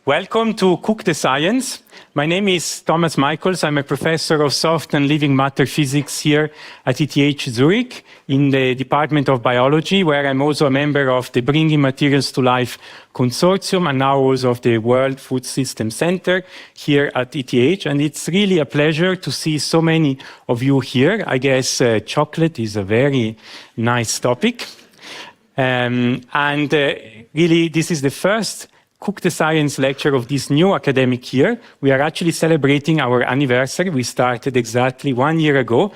Welcome to Cook the Science. My name is Thomas Michaels. I'm a professor of soft and living matter physics here at ETH Zurich in the Department of Biology, where I'm also a member of the Bringing Materials to Life Consortium and now also of the World Food System Center here at ETH. And it's really a pleasure to see so many of you here. I guess chocolate is a very nice topic. Really, this is the first Cook the Science lecture of this new academic year. We are actually celebrating our anniversary. We started exactly 1 year ago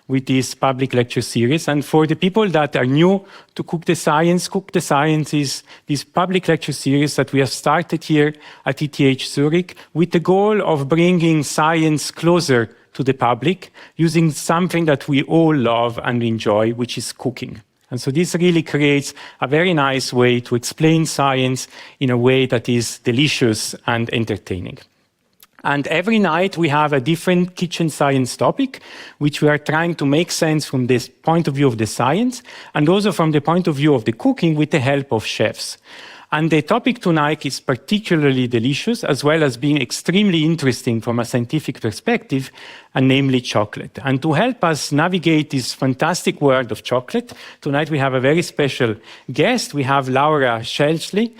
with this public lecture series. And for the people that are new to Cook the Science is this public lecture series that we have started here at ETH Zurich with the goal of bringing science closer to the public using something that we all love and enjoy, which is cooking. And so this really creates a very nice way to explain science in a way that is delicious and entertaining. And every night we have a different kitchen science topic, which we are trying to make sense from this point of view of the science, and also from the point of view of the cooking with the help of chefs. And the topic tonight is particularly delicious, as well as being extremely interesting from a scientific perspective, and namely chocolate. And to help us navigate this fantastic world of chocolate, tonight we have a very special guest. We have Laura Schälchli,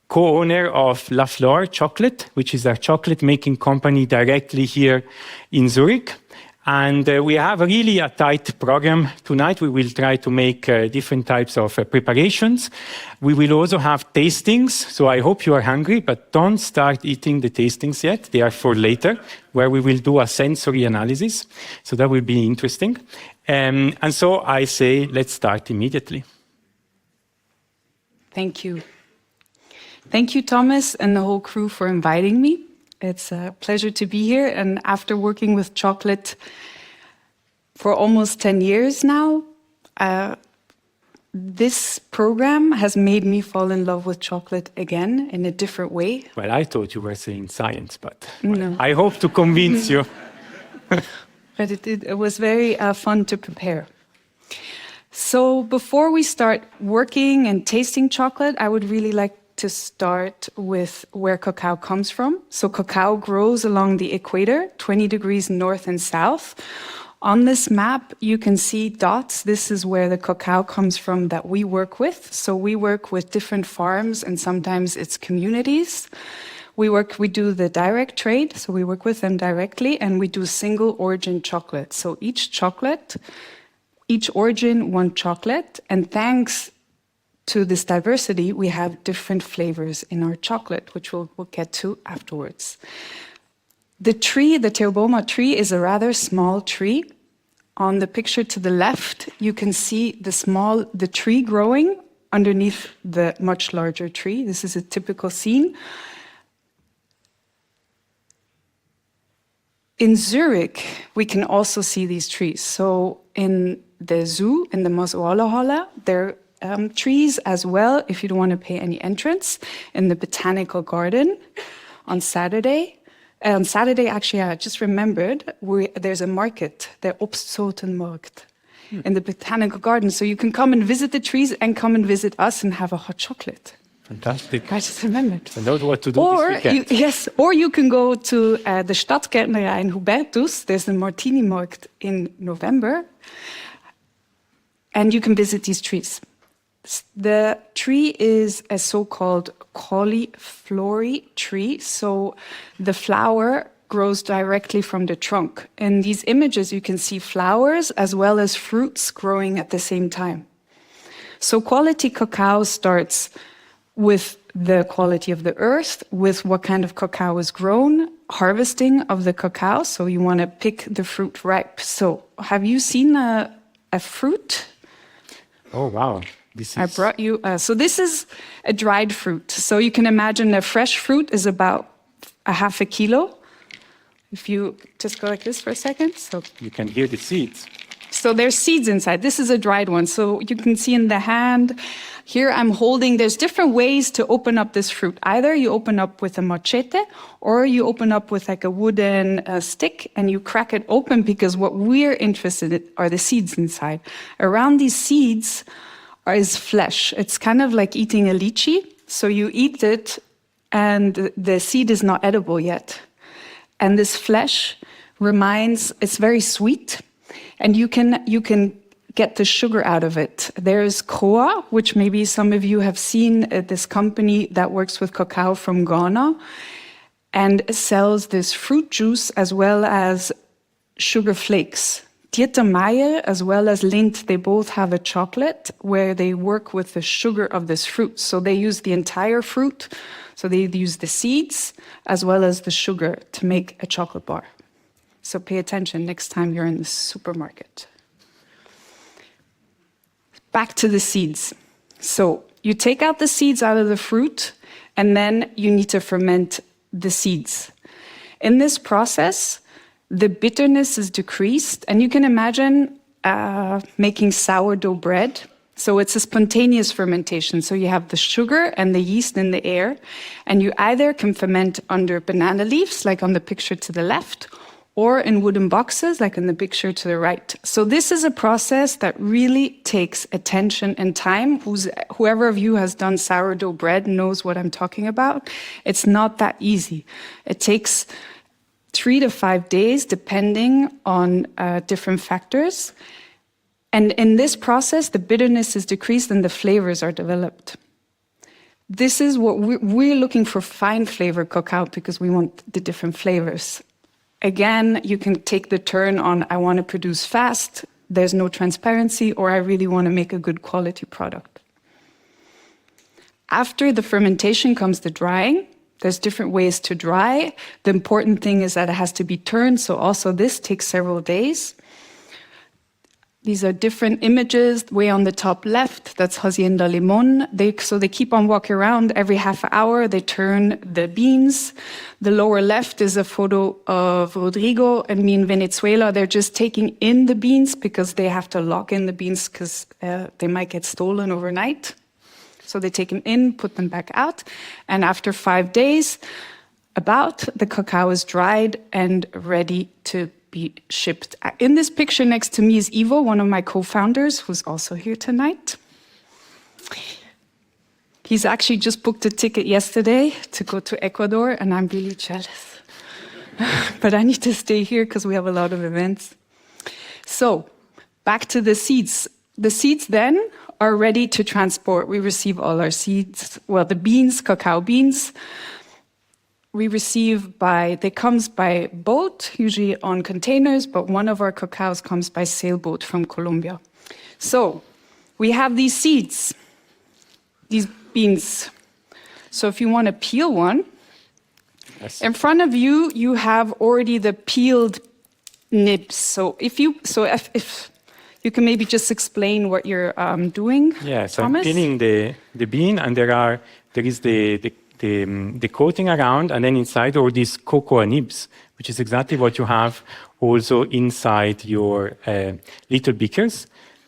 co-owner of LaFlor Chocolate, which is a chocolate making company directly here in Zurich. And we have really a tight program. Tonight we will try to make different types of preparations. We will also have tastings, so I hope you are hungry, but don't start eating the tastings yet. They are for later, where we will do a sensory analysis. So that will be interesting. And so I say, let's start immediately. Thank you. Thank you, Thomas, and the whole crew for inviting me. It's a pleasure to be here, and after working with chocolate for almost 10 years now, this program has made me fall in love with chocolate again in a different way. Well, I thought you were saying science, but no. I hope to convince you. But it was very fun to prepare. So before we start working and tasting chocolate, I would really like to start with where cacao comes from. So cacao grows along the equator, 20 degrees north and south. On this map, you can see dots. This is where the cacao comes from that we work with. So we work with different farms and sometimes it's communities. We do the direct trade, so we work with them directly, and we do single origin chocolate. So each origin, one chocolate, and thanks to this diversity, we have different flavors in our chocolate, which we'll get to afterwards. The tree, the teoboma tree, is a rather small tree. On the picture to the left, you can see the tree growing underneath the much larger tree. This is a typical scene. In Zurich, we can also see these trees. So in the zoo, in the Moswallerhalle, there trees as well, if you don't want to pay any entrance, in the botanical garden on Saturday. On Saturday, actually, I just remembered, there's a market, the Obstsortenmarkt, in the botanical garden. So you can come and visit the trees and come and visit us and have a hot chocolate. Fantastic. I just remembered. I know what to do this weekend. Or you can go to the Stadtgärtnerei in Hubertus. There's a Martini-Markt in November. And you can visit these trees. The tree is a so-called cauliflory tree, so the flower grows directly from the trunk. In these images, you can see flowers as well as fruits growing at the same time. So quality cacao starts with the quality of the earth, with what kind of cacao is grown, harvesting of the cacao, so you want to pick the fruit ripe. So have you seen a fruit? Oh, wow. I brought you, so this is a dried fruit. So you can imagine a fresh fruit is about a half a kilo. If you just go like this for a second. So you can hear the seeds. So there's seeds inside. This is a dried one. So you can see in the hand, here I'm holding, there's different ways to open up this fruit. Either you open up with a machete or you open up with like a wooden stick and you crack it open, because what we're interested in are the seeds inside. Around these seeds is flesh. It's kind of like eating a lychee. So you eat it and the seed is not edible yet. And this flesh it's very sweet, and you can get the sugar out of it. There's Koa, which maybe some of you have seen, this company that works with cacao from Ghana and sells this fruit juice as well as sugar flakes. Dieter Meier as well as Lindt, they both have a chocolate where they work with the sugar of this fruit. So they use the entire fruit. So they use the seeds as well as the sugar to make a chocolate bar. So pay attention next time you're in the supermarket. Back to the seeds. So you take out the seeds out of the fruit, and then you need to ferment the seeds. In this process, the bitterness is decreased, and you can imagine making sourdough bread. So it's a spontaneous fermentation. So you have the sugar and the yeast in the air, and you either can ferment under banana leaves, like on the picture to the left, or in wooden boxes, like in the picture to the right. So this is a process that really takes attention and time. Whoever of you has done sourdough bread knows what I'm talking about. It's not that easy. It takes 3 to 5 days, depending on different factors. And in this process, the bitterness is decreased and the flavors are developed. This is what we're looking for, fine flavor cacao, because we want the different flavors. Again, you can take the turn on, I want to produce fast, there's no transparency, or I really want to make a good quality product. After the fermentation comes the drying. There's different ways to dry. The important thing is that it has to be turned, so also this takes several days. These are different images. Way on the top left, that's Hacienda Limón. So they keep on walking around every half hour. They turn the beans. The lower left is a photo of Rodrigo and me in Venezuela. They're just taking in the beans because they have to lock in the beans because they might get stolen overnight. So they take them in, put them back out. And after 5 days, the cacao is dried and ready to be shipped. In this picture next to me is Ivo, one of my co-founders, who's also here tonight. He's actually just booked a ticket yesterday to go to Ecuador, and I'm really jealous. But I need to stay here because we have a lot of events. So, back to the seeds. The seeds then are ready to transport. We receive all our seeds, well, the beans, cacao beans, they comes by boat, usually on containers, but one of our cacaos comes by sailboat from Colombia. So we have these seeds, these beans. So if you want to peel one, yes. In front of you, you have already the peeled nibs. So if you can maybe just explain what you're doing. Yes, Thomas? I'm peeling the bean, and there is the coating around, and then inside all these cocoa nibs, which is exactly what you have also inside your little beakers.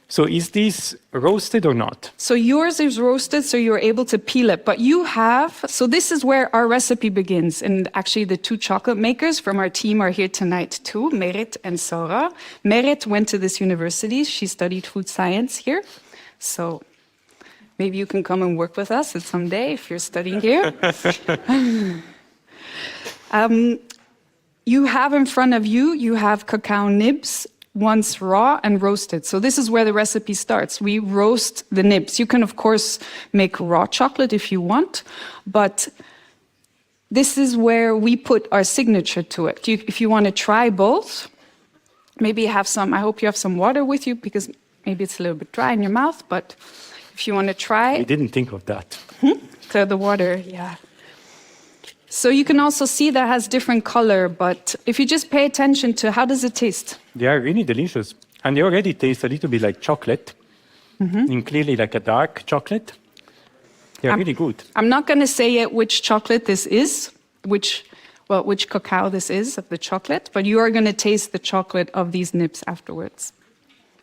So is this roasted or not? So yours is roasted, so you're able to peel it. But so this is where our recipe begins. And actually the 2 chocolate makers from our team are here tonight too, Merit and Sora. Merit went to this university. She studied food science here. So maybe you can come and work with us someday if you're studying here. You have in front of you, you have cacao nibs, once raw and roasted. So this is where the recipe starts. We roast the nibs. You can, of course, make raw chocolate if you want, but this is where we put our signature to it. If you want to try both, maybe I hope you have some water with you, because maybe it's a little bit dry in your mouth, but if you want to try. We didn't think of that. So the water, yeah. So you can also see that has different color, but if you just pay attention to how does it taste? They are really delicious. And they already taste a little bit like chocolate, and clearly like a dark chocolate. They're really good. I'm not going to say which chocolate this is, which cacao this is of the chocolate, but you are going to taste the chocolate of these nibs afterwards.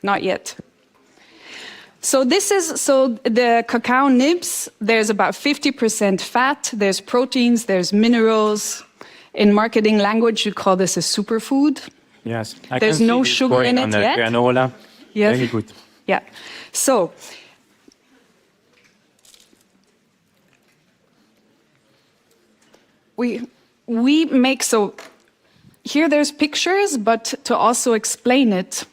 Not yet. So the cacao nibs, there's about 50% fat, there's proteins, there's minerals. In marketing language, you call this a superfood. Yes. There's no sugar in it yet. Granola. Yes. Very good. Yeah. So we make, so here there's pictures, but to also explain it,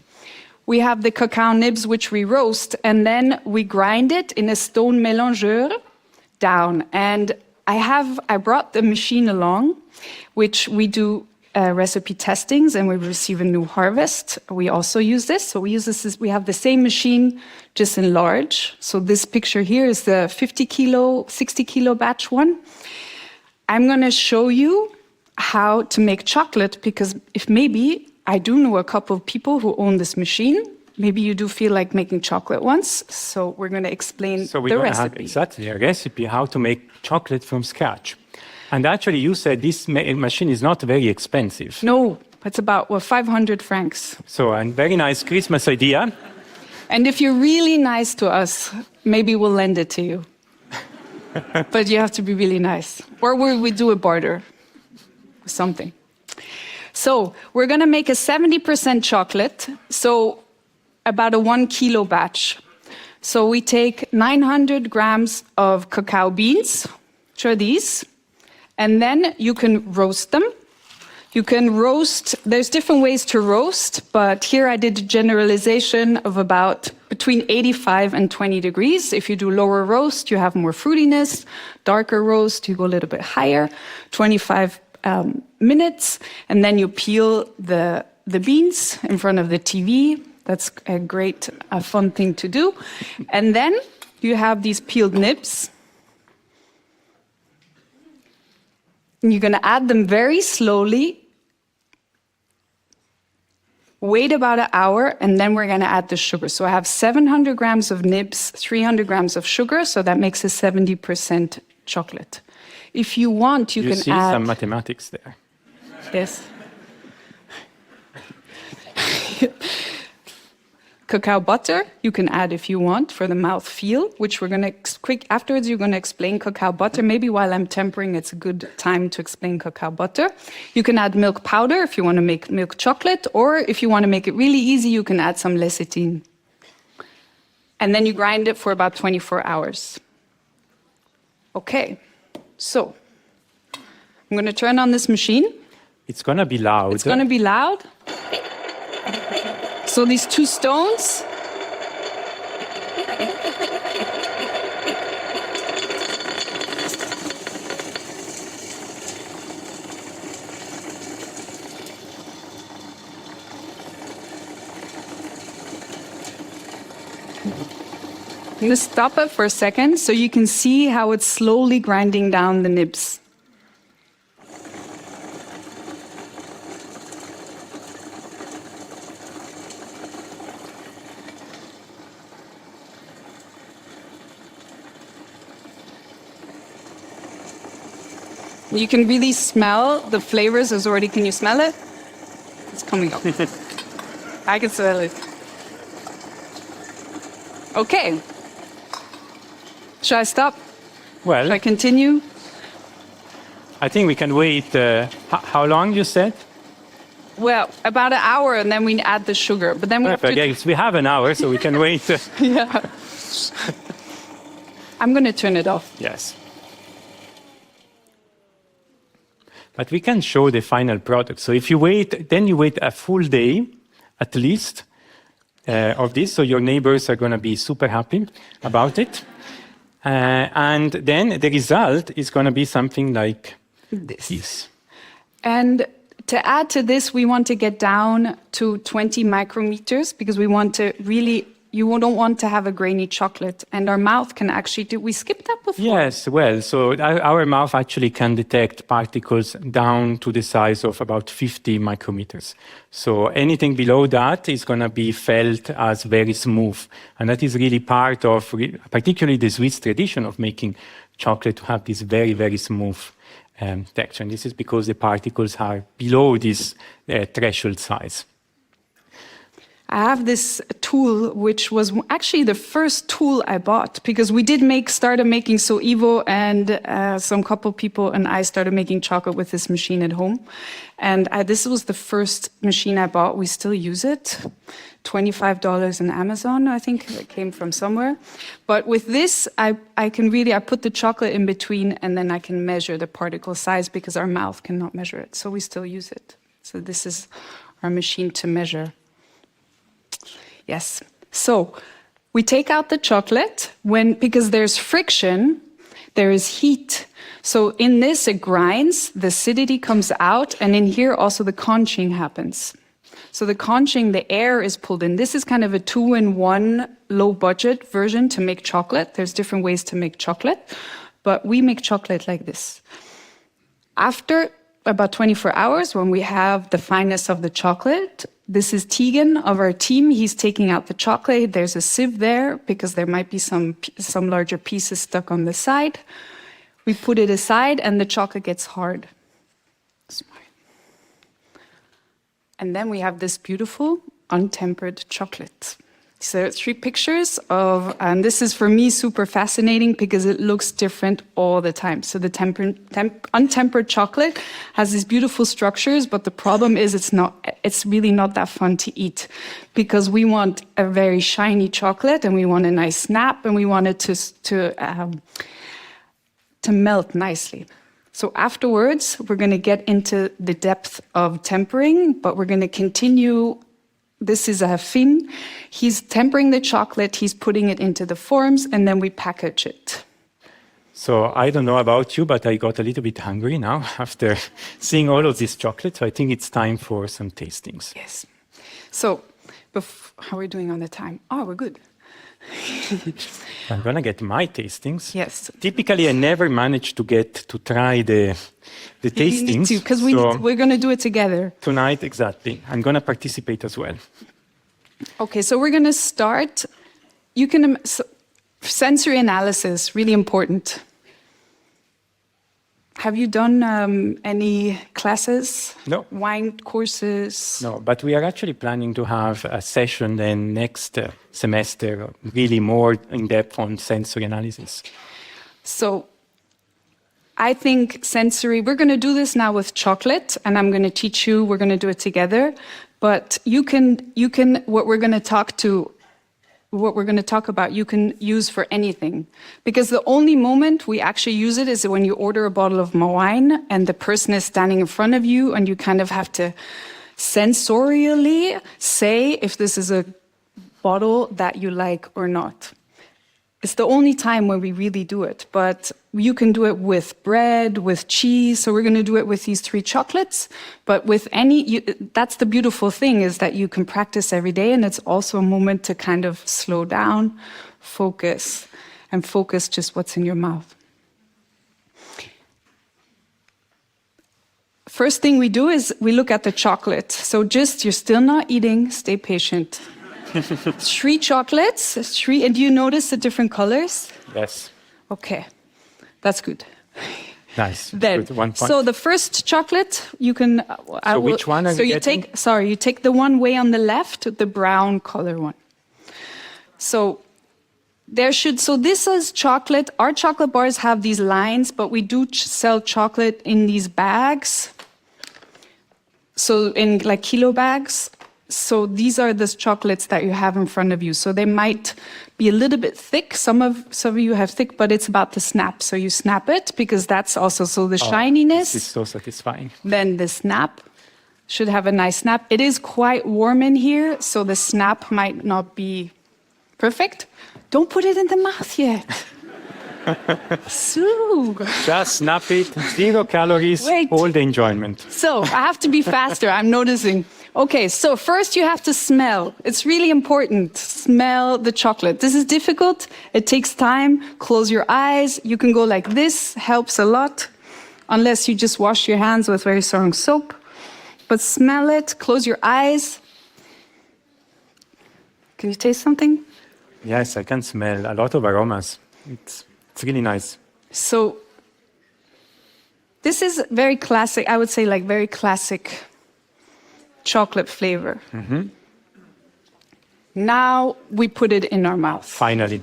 we have the cacao nibs which we roast, and then we grind it in a stone mélangeur down. And I brought the machine along, which we do recipe testings, and we receive a new harvest. We also use this. So we have the same machine, just in large. So this picture here is the 50 kilo, 60 kilo batch one. I'm going to show you how to make chocolate, because if maybe I do know a couple of people who own this machine. Maybe you do feel like making chocolate once. So we're going to explain the recipe. So we're going to have exactly a recipe how to make chocolate from scratch. And actually, you said this machine is not very expensive. No, it's about 500 francs. So a very nice Christmas idea. And if you're really nice to us, maybe we'll lend it to you. But you have to be really nice. Or we do a barter, something. So we're going to make a 70% chocolate, so about a 1 kilo batch. So we take 900 grams of cacao beans, which are these, and then you can roast them. You can roast, there's different ways to roast, but here I did a generalization of about between 85 and 20 degrees. If you do lower roast, you have more fruitiness. Darker roast, you go a little bit higher, 25 minutes, and then you peel the beans in front of the TV. That's a great, fun thing to do. And then you have these peeled nibs. And you're going to add them very slowly. Wait about an hour, and then we're going to add the sugar. So I have 700 grams of nibs, 300 grams of sugar, so that makes a 70% chocolate. If you want, you can see add... some mathematics there. Yes. Cacao butter, you can add if you want for the mouth feel, which we're going to afterwards you're going to explain cacao butter. Maybe while I'm tempering, it's a good time to explain cacao butter. You can add milk powder if you want to make milk chocolate, or if you want to make it really easy, you can add some lecithin. And then you grind it for about 24 hours. Okay, so I'm going to turn on this machine. It's going to be loud. It's going to be loud. So these two stones, I'm going to stop it for a second so you can see how it's slowly grinding down the nibs. You can really smell the flavors. There's already, can you smell it? It's coming up. I can smell it. Okay. Shall I stop? Well, Shall I continue? I think we can wait. How long you said? Well, about an hour, and then we add the sugar. But then we Perfect. have to... Yes, we have an hour, so we can wait. Yeah. I'm going to turn it off. Yes. But we can show the final product. So if you wait, then you wait a full day, at least, of this. So your neighbors are going to be super happy about it. And then the result is going to be something like this. And to add to this, we want to get down to 20 micrometers because we want to really... You don't want to have a grainy chocolate, and our mouth can actually do... We skipped that before. Yes, well, so our mouth actually can detect particles down to the size of about 50 micrometers. So anything below that is going to be felt as very smooth. And that is really part of, particularly the Swiss tradition of making chocolate to have this very, very smooth texture. And this is because the particles are below this threshold size. I have this tool, which was actually the first tool I bought, because we did started making, so Ivo and some couple people and I started making chocolate with this machine at home. And this was the first machine I bought. We still use it. $25 on Amazon, I think it came from somewhere. But with this, I put the chocolate in between, and then I can measure the particle size, because our mouth cannot measure it. So we still use it. So this is our machine to measure. Yes. So we take out the chocolate because there's friction, there is heat. So in this, it grinds, the acidity comes out, and in here also the conching happens. So the conching, the air is pulled in. This is kind of a 2-in-1 low-budget version to make chocolate. There's different ways to make chocolate, but we make chocolate like this. After about 24 hours, when we have the fineness of the chocolate, this is Tegan of our team. He's taking out the chocolate. There's a sieve there because there might be some larger pieces stuck on the side. We put it aside and the chocolate gets hard. And then we have this beautiful untempered chocolate. So 3 pictures of, and this is for me super fascinating because it looks different all the time. So the untempered chocolate has these beautiful structures, but the problem is it's really not that fun to eat, because we want a very shiny chocolate and we want a nice snap and we want it to melt nicely. So afterwards, we're going to get into the depth of tempering, but we're going to continue. This is a Finn. He's tempering the chocolate, he's putting it into the forms, and then we package it. So I don't know about you, but I got a little bit hungry now after seeing all of this chocolate. So I think it's time for some tastings. Yes. So how are we doing on the time? Oh, we're good. I'm going to get my tastings. Yes. Typically, I never manage to try the tastings. Because we're going to do it together. Tonight, exactly. I'm going to participate as well. Okay, so we're going to start. Sensory analysis, really important. Have you done any classes? No. Wine courses? No, but we are actually planning to have a session then next semester, really more in-depth on sensory analysis. So I think sensory, we're going to do this now with chocolate, and I'm going to teach you, we're going to do it together. But what we're going to talk about, you can use for anything. Because the only moment we actually use it is when you order a bottle of wine and the person is standing in front of you and you kind of have to sensorially say if this is a bottle that you like or not. It's the only time when we really do it, but you can do it with bread, with cheese. So we're going to do it with these 3 chocolates, but with that's the beautiful thing, is that you can practice every day, and it's also a moment to kind of slow down, focus just what's in your mouth. First thing we do is we look at the chocolate. So you're still not eating, stay patient. 3 chocolates, and do you notice the different colors? Yes. Okay, that's good. Nice. Then, good. 1 point. So the first chocolate, you can. Which one are you getting? You take the one way on the left, the brown color one. So this is chocolate. Our chocolate bars have these lines, but we do sell chocolate in these bags. So in like kilo bags. So these are the chocolates that you have in front of you. So they might be a little bit thick. Some of you have thick, but it's about the snap. So you snap it, because that's also, so the shininess. This is so satisfying. Then the snap should have a nice snap. It is quite warm in here, so the snap might not be perfect. Don't put it in the mouth yet. So. Just snap it, 0 calories, Wait. all the enjoyment. So I have to be faster, I'm noticing. Okay, so first you have to smell. It's really important. Smell the chocolate. This is difficult. It takes time. Close your eyes. You can go like this, helps a lot, unless you just wash your hands with very strong soap. But smell it, close your eyes. Can you taste something? Yes, I can smell a lot of aromas. It's really nice. So this is very classic, I would say, like very classic chocolate flavor. Mm-hmm. Now we put it in our mouth. Finally.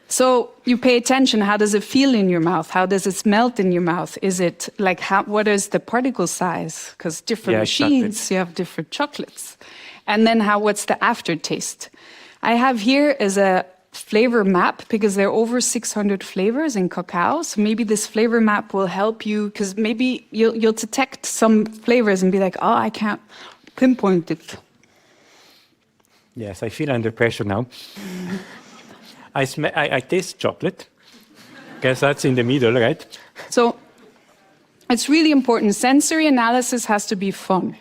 So you pay attention. How does it feel in your mouth? How does it melt in your mouth? Is it like what is the particle size? Because different machines, you have different chocolates. And then what's the aftertaste? I have here is a flavor map because there are over 600 flavors in cacao. So maybe this flavor map will help you because maybe you'll detect some flavors and be like, oh, I can't pinpoint it. Yes, I feel under pressure now. I taste chocolate. Guess that's in the middle, right? So it's really important. Sensory analysis has to be fun.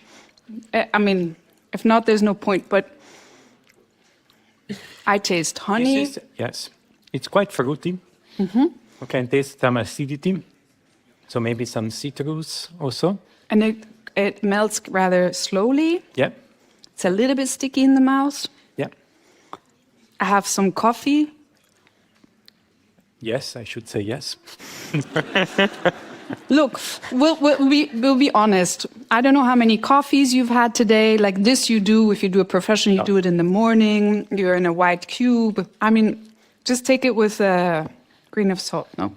I mean, if not, there's no point. But I taste honey. Yes, it's quite fruity. Mm-hmm. I can taste some acidity. So maybe some citrus also. And it melts rather slowly. Yeah. It's a little bit sticky in the mouth. Yeah. I have some coffee. Yes, I should say yes. Look, we'll be honest. I don't know how many coffees you've had today. Like this you do. If you do a professional, you do it in the morning. You're in a white cube. I mean, just take it with a grain of salt. No,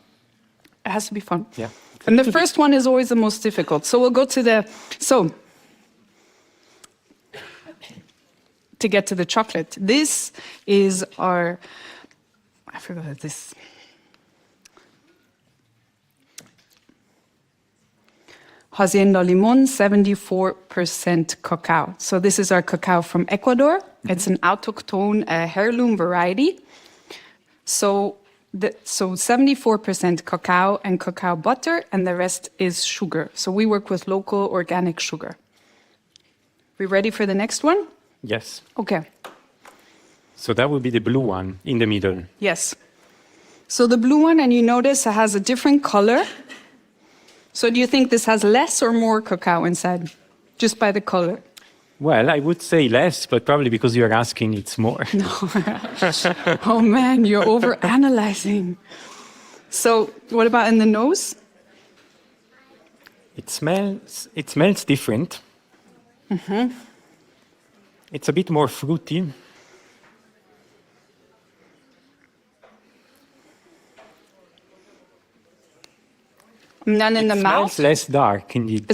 it has to be fun. Yeah. And the first one is always the most difficult. So we'll go to to get to the chocolate. This is our, I forgot this. Hacienda Limon, 74% cacao. So this is our cacao from Ecuador. Mm-hmm. It's an autochtone heirloom variety. So 74% cacao and cacao butter, and the rest is sugar. So we work with local organic sugar. We ready for the next one? Yes. Okay. So that would be the blue one in the middle. Yes. So the blue one, and you notice it has a different color. So do you think this has less or more cacao inside, just by the color? Well, I would say less, but probably because you're asking, it's more. No. Oh man, you're over-analyzing. So what about in the nose? It smells different. Mm-hmm. It's a bit more fruity. And then in the mouth, smells less dark, indeed.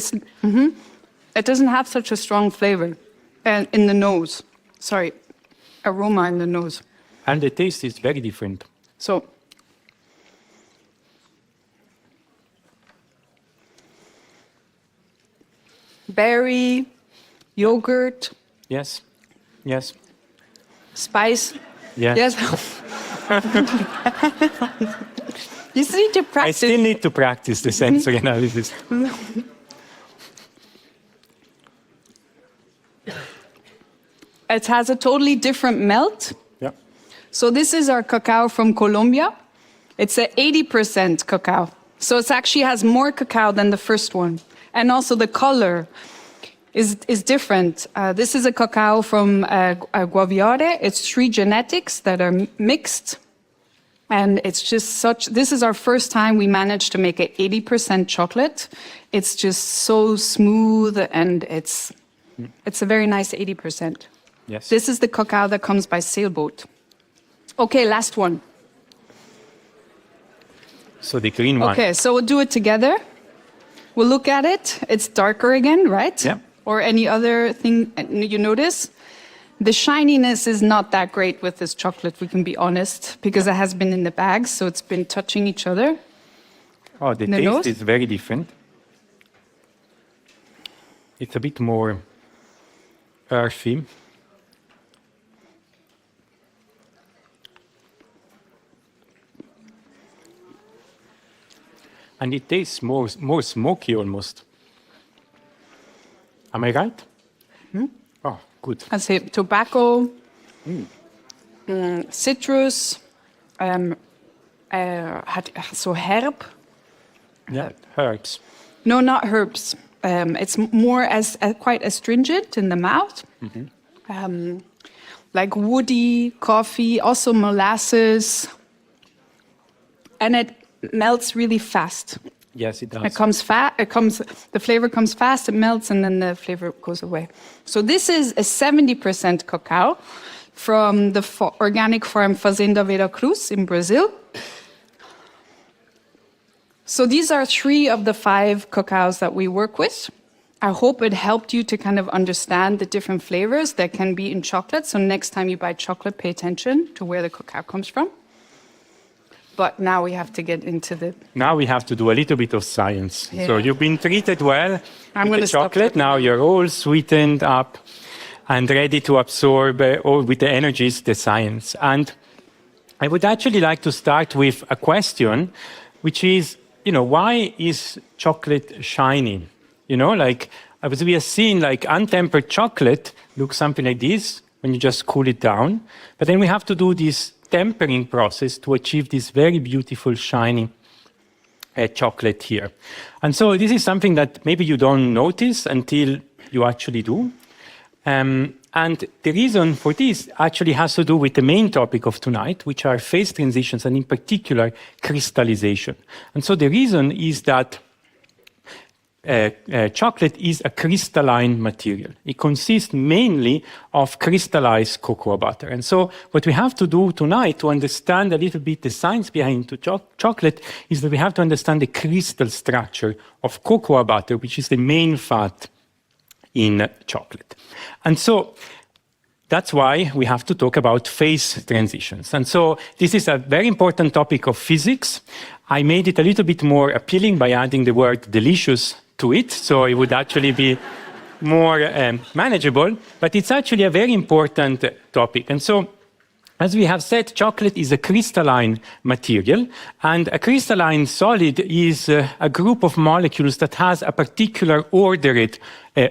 It doesn't have such a strong flavor. And in the nose, aroma in the nose. And the taste is very different. So, berry, yogurt. Yes, yes. Spice. Yeah. Yes. You still need to practice. I still need to practice the sensory analysis. It has a totally different melt. Yeah. So this is our cacao from Colombia. It's a 80% cacao. So it actually has more cacao than the first one. And also the color is different. This is a cacao from Guaviare. It's 3 genetics that are mixed. And it's just this is our first time we managed to make it 80% chocolate. It's just so smooth and it's a very nice 80%. Yes. This is the cacao that comes by sailboat. Okay, last one. So the green one. Okay, so we'll do it together. We'll look at it. It's darker again, right? Yeah. Or any other thing you notice. The shininess is not that great with this chocolate, we can be honest, because it has been in the bag, so it's been touching each other. Oh, the taste is very different. It's a bit more earthy. And it tastes more smoky almost. Am I right? Hmm? Oh, good. I say tobacco, citrus, so herb. Yeah, herbs. No, not herbs. It's more quite astringent in the mouth. Mm-hmm. Like woody, coffee, also molasses. And it melts really fast. Yes, it does. It comes fast. The flavor comes fast. It melts, and then the flavor goes away. So this is a 70% cacao from the organic farm Fazenda Vera Cruz in Brazil. So these are 3 of the 5 cacaos that we work with. I hope it helped you to kind of understand the different flavors that can be in chocolate. So next time you buy chocolate, pay attention to where the cacao comes from. But now we have to get into the... Now we have to do a little bit of science. Yeah. So you've been treated well with the chocolate. Now you're all sweetened up and ready to absorb all with the energies, the science. And I would actually like to start with a question, which is, why is chocolate shiny? As we have seen, untempered chocolate looks something like this when you just cool it down. But then we have to do this tempering process to achieve this very beautiful, shiny chocolate here. And so this is something that maybe you don't notice until you actually do. And the reason for this actually has to do with the main topic of tonight, which are phase transitions and in particular crystallization. And so the reason is that chocolate is a crystalline material. It consists mainly of crystallized cocoa butter. And so what we have to do tonight to understand a little bit the science behind chocolate is that we have to understand the crystal structure of cocoa butter, which is the main fat in chocolate. And so that's why we have to talk about phase transitions. And so this is a very important topic of physics. I made it a little bit more appealing by adding the word delicious to it, so it would actually be more manageable, but it's actually a very important topic. And so, as we have said, chocolate is a crystalline material, and a crystalline solid is a group of molecules that has a particular ordered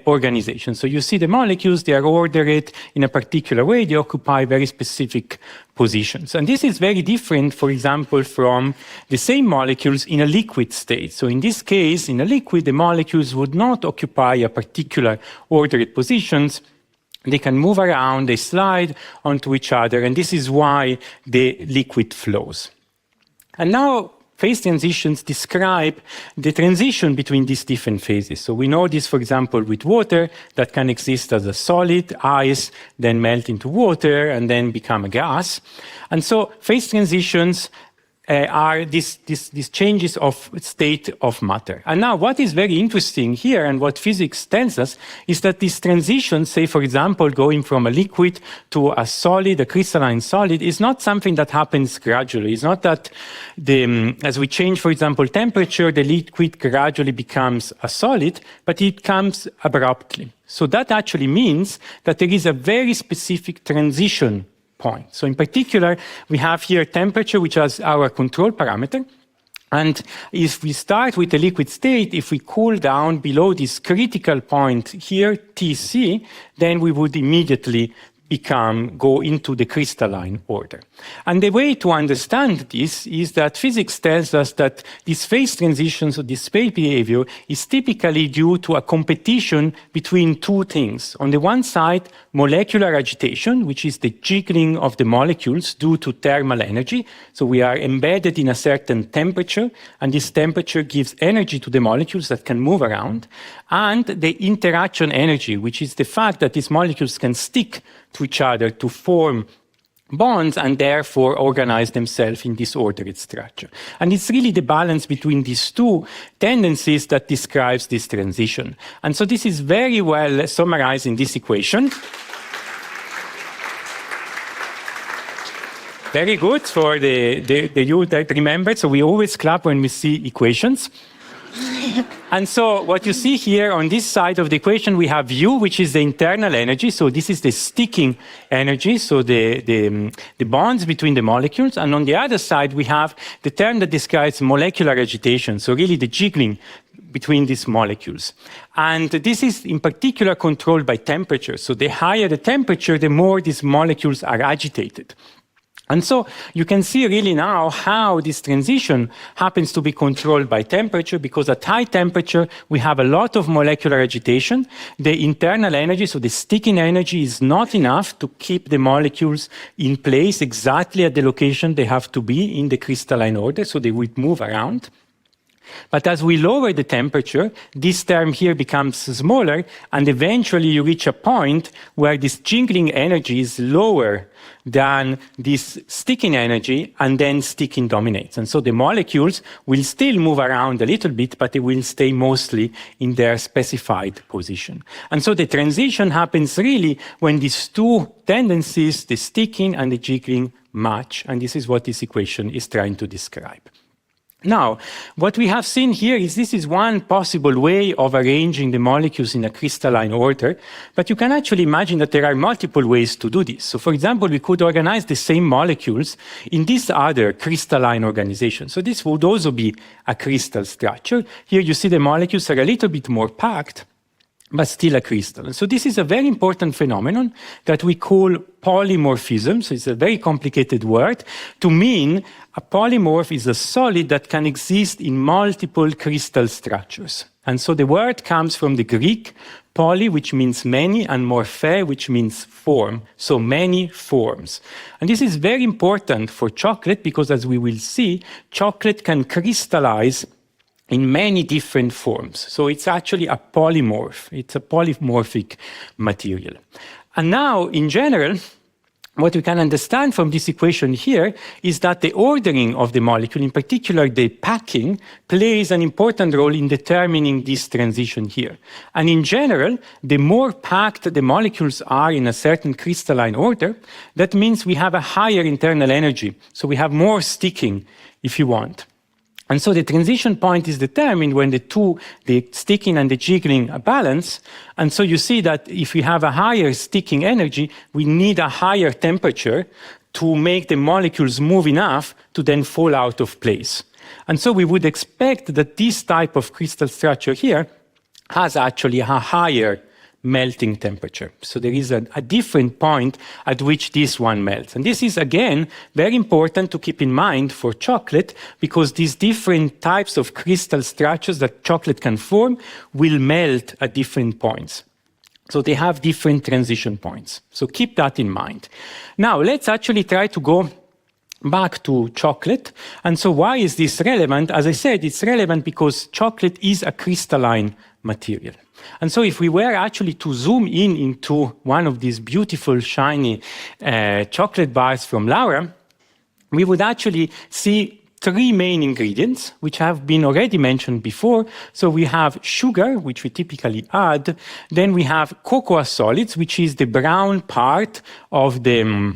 organization. So you see the molecules, they are ordered in a particular way, they occupy very specific positions. And this is very different, for example, from the same molecules in a liquid state. So in this case, in a liquid, the molecules would not occupy a particular ordered positions. They can move around, they slide onto each other, and this is why the liquid flows. And now, phase transitions describe the transition between these different phases. So we know this, for example, with water that can exist as a solid, ice, then melt into water, and then become a gas. And so phase transitions are these changes of state of matter. And now what is very interesting here and what physics tells us is that these transitions, say for example going from a liquid to a solid, a crystalline solid, is not something that happens gradually. It's not that as we change, for example, temperature, the liquid gradually becomes a solid, but it comes abruptly. So that actually means that there is a very specific transition point. So in particular, we have here temperature, which is our control parameter. And if we start with the liquid state, if we cool down below this critical point here, Tc, then we would immediately go into the crystalline order. And the way to understand this is that physics tells us that this phase transitions or this phase behavior is typically due to a competition between two things. On the one side, molecular agitation, which is the jiggling of the molecules due to thermal energy. So we are embedded in a certain temperature, and this temperature gives energy to the molecules that can move around. And the interaction energy, which is the fact that these molecules can stick to each other to form bonds and therefore organize themselves in disordered structure. And it's really the balance between these two tendencies that describes this transition. And so this is very well summarized in this equation. Very good for the you that remembered. So we always clap when we see equations. And so what you see here on this side of the equation, we have U, which is the internal energy. So this is the sticking energy, so the bonds between the molecules. And on the other side, we have the term that describes molecular agitation, so really the jiggling between these molecules. And this is in particular controlled by temperature. So the higher the temperature, the more these molecules are agitated. And so you can see really now how this transition happens to be controlled by temperature, because at high temperature we have a lot of molecular agitation. The internal energy, so the sticking energy, is not enough to keep the molecules in place exactly at the location they have to be in the crystalline order, so they would move around. But as we lower the temperature, this term here becomes smaller, and eventually you reach a point where this jiggling energy is lower than this sticking energy, and then sticking dominates. And so the molecules will still move around a little bit, but they will stay mostly in their specified position. And so the transition happens really when these two tendencies, the sticking and the jiggling, match. And this is what this equation is trying to describe. Now, what we have seen here is this is one possible way of arranging the molecules in a crystalline order, but you can actually imagine that there are multiple ways to do this. So, for example, we could organize the same molecules in this other crystalline organization. So this would also be a crystal structure. Here you see the molecules are a little bit more packed, but still a crystal. And so this is a very important phenomenon that we call polymorphism. So it's a very complicated word to mean a polymorph is a solid that can exist in multiple crystal structures. And so the word comes from the Greek poly, which means many, and morphe, which means form. So many forms. And this is very important for chocolate because, as we will see, chocolate can crystallize in many different forms. So it's actually a polymorph. It's a polymorphic material. And now, in general, what we can understand from this equation here is that the ordering of the molecule, in particular the packing, plays an important role in determining this transition here. And in general, the more packed the molecules are in a certain crystalline order, that means we have a higher internal energy. So we have more sticking, if you want. And so the transition point is determined when the sticking and the jiggling are balanced. And so you see that if we have a higher sticking energy, we need a higher temperature to make the molecules move enough to then fall out of place. And so we would expect that this type of crystal structure here has actually a higher melting temperature. So there is a different point at which this one melts. And this is, again, very important to keep in mind for chocolate, because these different types of crystal structures that chocolate can form will melt at different points. So they have different transition points. So keep that in mind. Now, let's actually try to go back to chocolate. And so why is this relevant? As I said, it's relevant because chocolate is a crystalline material. And so if we were actually to zoom in into one of these beautiful, shiny chocolate bars from Laura, we would actually see three main ingredients, which have been already mentioned before. So we have sugar, which we typically add. Then we have cocoa solids, which is the brown part of the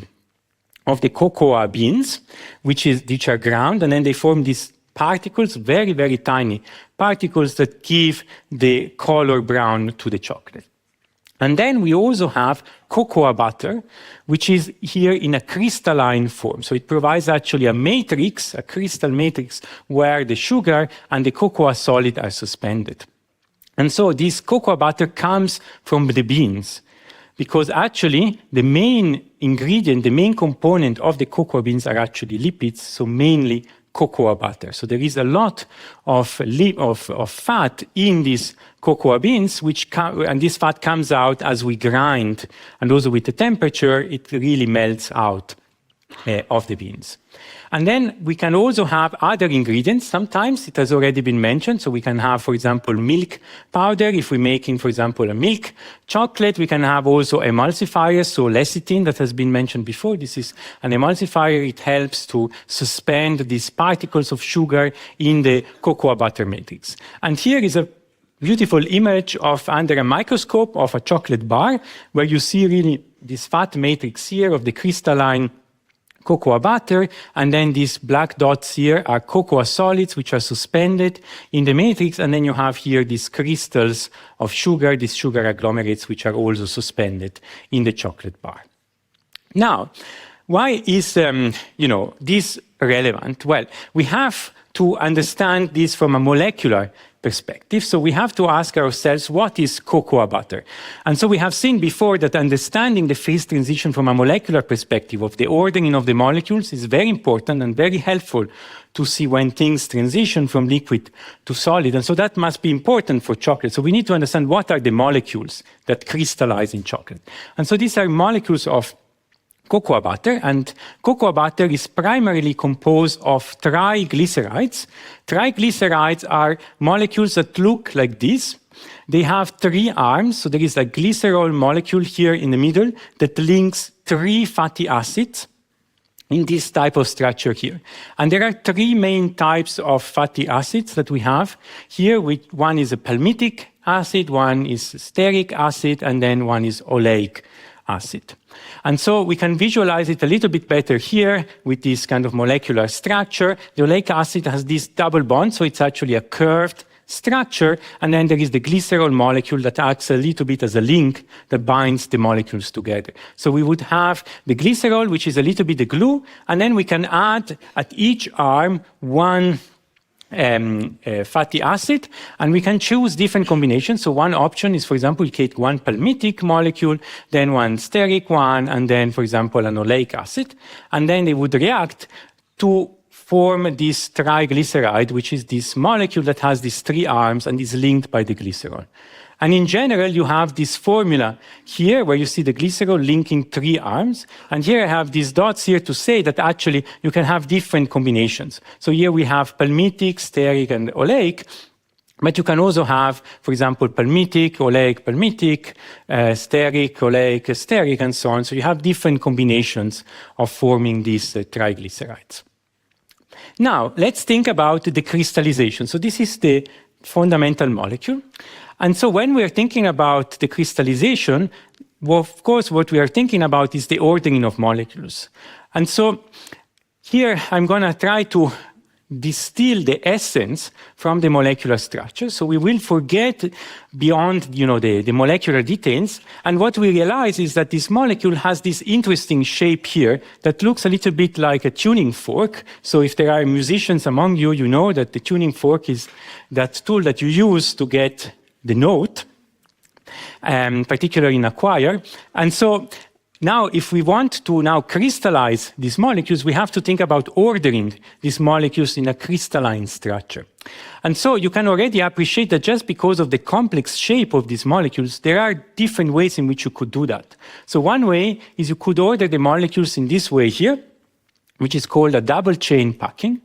cocoa beans, which are ground, and then they form these particles, very, very tiny particles that give the color brown to the chocolate. And then we also have cocoa butter, which is here in a crystalline form. So it provides actually a matrix, a crystal matrix, where the sugar and the cocoa solid are suspended. And so this cocoa butter comes from the beans, because actually the main ingredient, the main component of the cocoa beans are actually lipids, so mainly cocoa butter. So there is a lot of fat in these cocoa beans, and this fat comes out as we grind, and also with the temperature, it really melts out of the beans. And then we can also have other ingredients. Sometimes it has already been mentioned. So we can have, for example, milk powder. If we're making, for example, a milk chocolate, we can have also emulsifiers. So lecithin that has been mentioned before. This is an emulsifier. It helps to suspend these particles of sugar in the cocoa butter matrix. And here is a beautiful image of under a microscope of a chocolate bar, where you see really this fat matrix here of the crystalline cocoa butter, and then these black dots here are cocoa solids, which are suspended in the matrix, and then you have here these crystals of sugar, these sugar agglomerates, which are also suspended in the chocolate bar. Now, why is this relevant? Well, we have to understand this from a molecular perspective. So we have to ask ourselves, what is cocoa butter? And so we have seen before that understanding the phase transition from a molecular perspective of the ordering of the molecules is very important and very helpful to see when things transition from liquid to solid. And so that must be important for chocolate. So we need to understand what are the molecules that crystallize in chocolate. And so these are molecules of cocoa butter, and cocoa butter is primarily composed of triglycerides. Triglycerides are molecules that look like this. They have 3 arms, so there is a glycerol molecule here in the middle that links 3 fatty acids in this type of structure here. And there are 3 main types of fatty acids that we have here. One is a palmitic acid, one is stearic acid, and then one is oleic acid. And so we can visualize it a little bit better here with this kind of molecular structure. The oleic acid has this double bond, so it's actually a curved structure, and then there is the glycerol molecule that acts a little bit as a link that binds the molecules together. So we would have the glycerol, which is a little bit the glue, and then we can add at each arm one fatty acid, and we can choose different combinations. So one option is, for example, you take one palmitic molecule, then one stearic one, and then, for example, an oleic acid, and then they would react to form this triglyceride, which is this molecule that has these 3 arms and is linked by the glycerol. And in general, you have this formula here where you see the glycerol linking 3 arms. And here I have these dots here to say that actually you can have different combinations. So here we have palmitic, stearic, and oleic. But you can also have, for example, palmitic, oleic, palmitic, stearic, oleic, stearic, and so on. So you have different combinations of forming these triglycerides. Now, let's think about the crystallization. So this is the fundamental molecule. And so when we're thinking about the crystallization, well, of course, what we are thinking about is the ordering of molecules. And so here I'm going to try to distill the essence from the molecular structure. So we will forget beyond, the molecular details. And what we realize is that this molecule has this interesting shape here that looks a little bit like a tuning fork. So if there are musicians among you, you know that the tuning fork is that tool that you use to get the note, particularly in a choir. And so now, if we want to now crystallize these molecules, we have to think about ordering these molecules in a crystalline structure. And so you can already appreciate that just because of the complex shape of these molecules, there are different ways in which you could do that. So one way is you could order the molecules in this way here, which is called a double chain packing.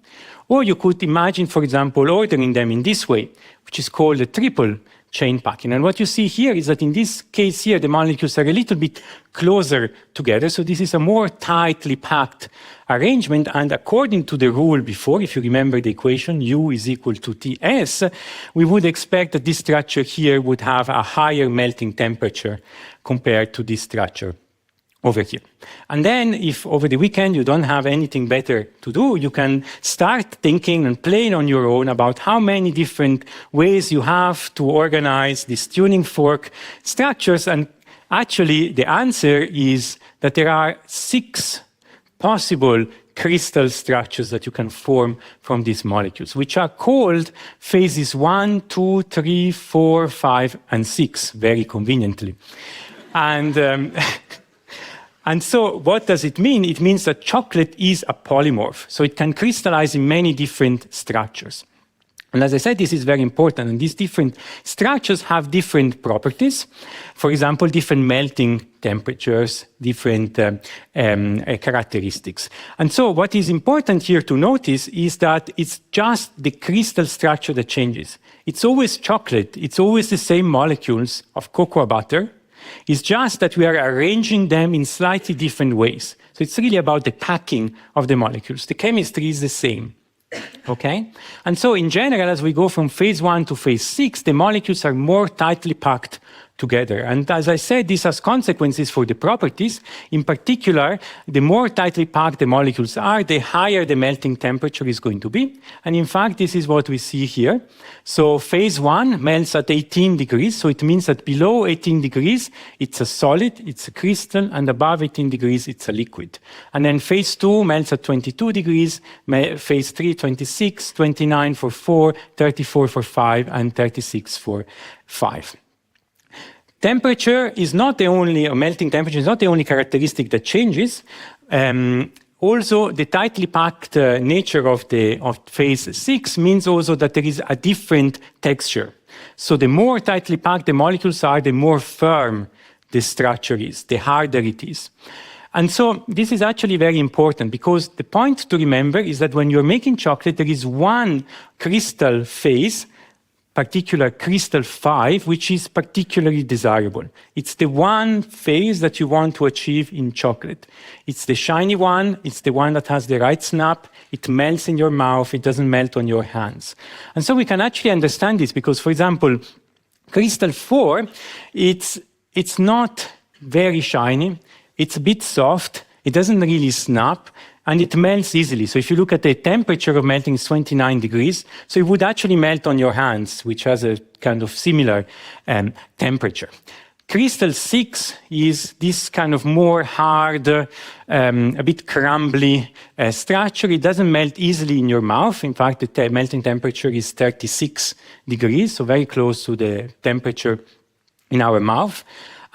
Or you could imagine, for example, ordering them in this way, which is called a triple chain packing. And what you see here is that in this case here, the molecules are a little bit closer together. So this is a more tightly packed arrangement. And according to the rule before, if you remember the equation, U is equal to Ts, we would expect that this structure here would have a higher melting temperature compared to this structure over here. And then if over the weekend you don't have anything better to do, you can start thinking and playing on your own about how many different ways you have to organize these tuning fork structures. And actually the answer is that there are 6 possible crystal structures that you can form from these molecules, which are called phases 1, 2, 3, 4, 5, and 6, very conveniently. And so what does it mean? It means that chocolate is a polymorph, so it can crystallize in many different structures. And as I said, this is very important, and these different structures have different properties. For example, different melting temperatures, different characteristics. And so what is important here to notice is that it's just the crystal structure that changes. It's always chocolate, it's always the same molecules of cocoa butter. It's just that we are arranging them in slightly different ways. So it's really about the packing of the molecules. The chemistry is the same. Okay? And so in general, as we go from phase 1 to phase 6, the molecules are more tightly packed together. And as I said, this has consequences for the properties. In particular, the more tightly packed the molecules are, the higher the melting temperature is going to be. And in fact, this is what we see here. So phase 1 melts at 18 degrees. So it means that below 18 degrees, it's a solid, it's a crystal, and above 18 degrees, it's a liquid. And then phase 2 melts at 22 degrees, phase 3, 26, 29 for 4, 34 for 5, and 36 for 5. Temperature is not the only, or melting temperature is not the only characteristic that changes. Also, the tightly packed nature of phase 6 means also that there is a different texture. So the more tightly packed the molecules are, the more firm the structure is, the harder it is. And so this is actually very important, because the point to remember is that when you're making chocolate, there is one crystal phase, particular crystal 5, which is particularly desirable. It's the one phase that you want to achieve in chocolate. It's the shiny one, it's the one that has the right snap, it melts in your mouth, it doesn't melt on your hands. And so we can actually understand this because, for example, crystal 4, it's not very shiny, it's a bit soft, it doesn't really snap, and it melts easily. So if you look at the temperature of melting, it's 29 degrees. So it would actually melt on your hands, which has a kind of similar temperature. Crystal 6 is this kind of more hard, a bit crumbly structure. It doesn't melt easily in your mouth. In fact, the melting temperature is 36 degrees, so very close to the temperature in our mouth.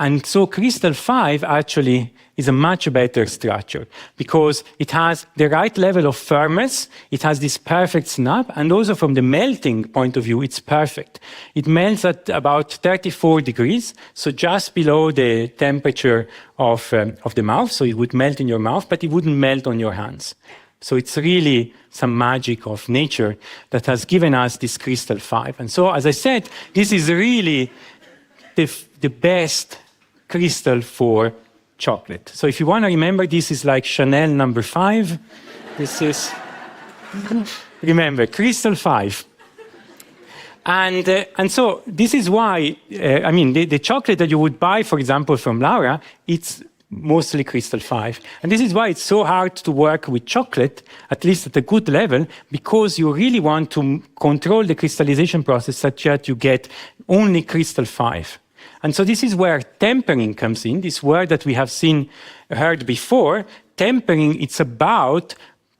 And so crystal 5 actually is a much better structure because it has the right level of firmness, it has this perfect snap, and also from the melting point of view, it's perfect. It melts at about 34 degrees, so just below the temperature of the mouth, so it would melt in your mouth, but it wouldn't melt on your hands. So it's really some magic of nature that has given us this crystal 5. And so, as I said, this is really the best crystal for chocolate. So if you want to remember, this is like Chanel number 5. This is, remember, crystal 5. And so this is why, I mean, the chocolate that you would buy, for example, from Laura, it's mostly crystal 5. And this is why it's so hard to work with chocolate, at least at a good level, because you really want to control the crystallization process such that you get only crystal 5. And so this is where tempering comes in, this word that we have heard before. Tempering, it's about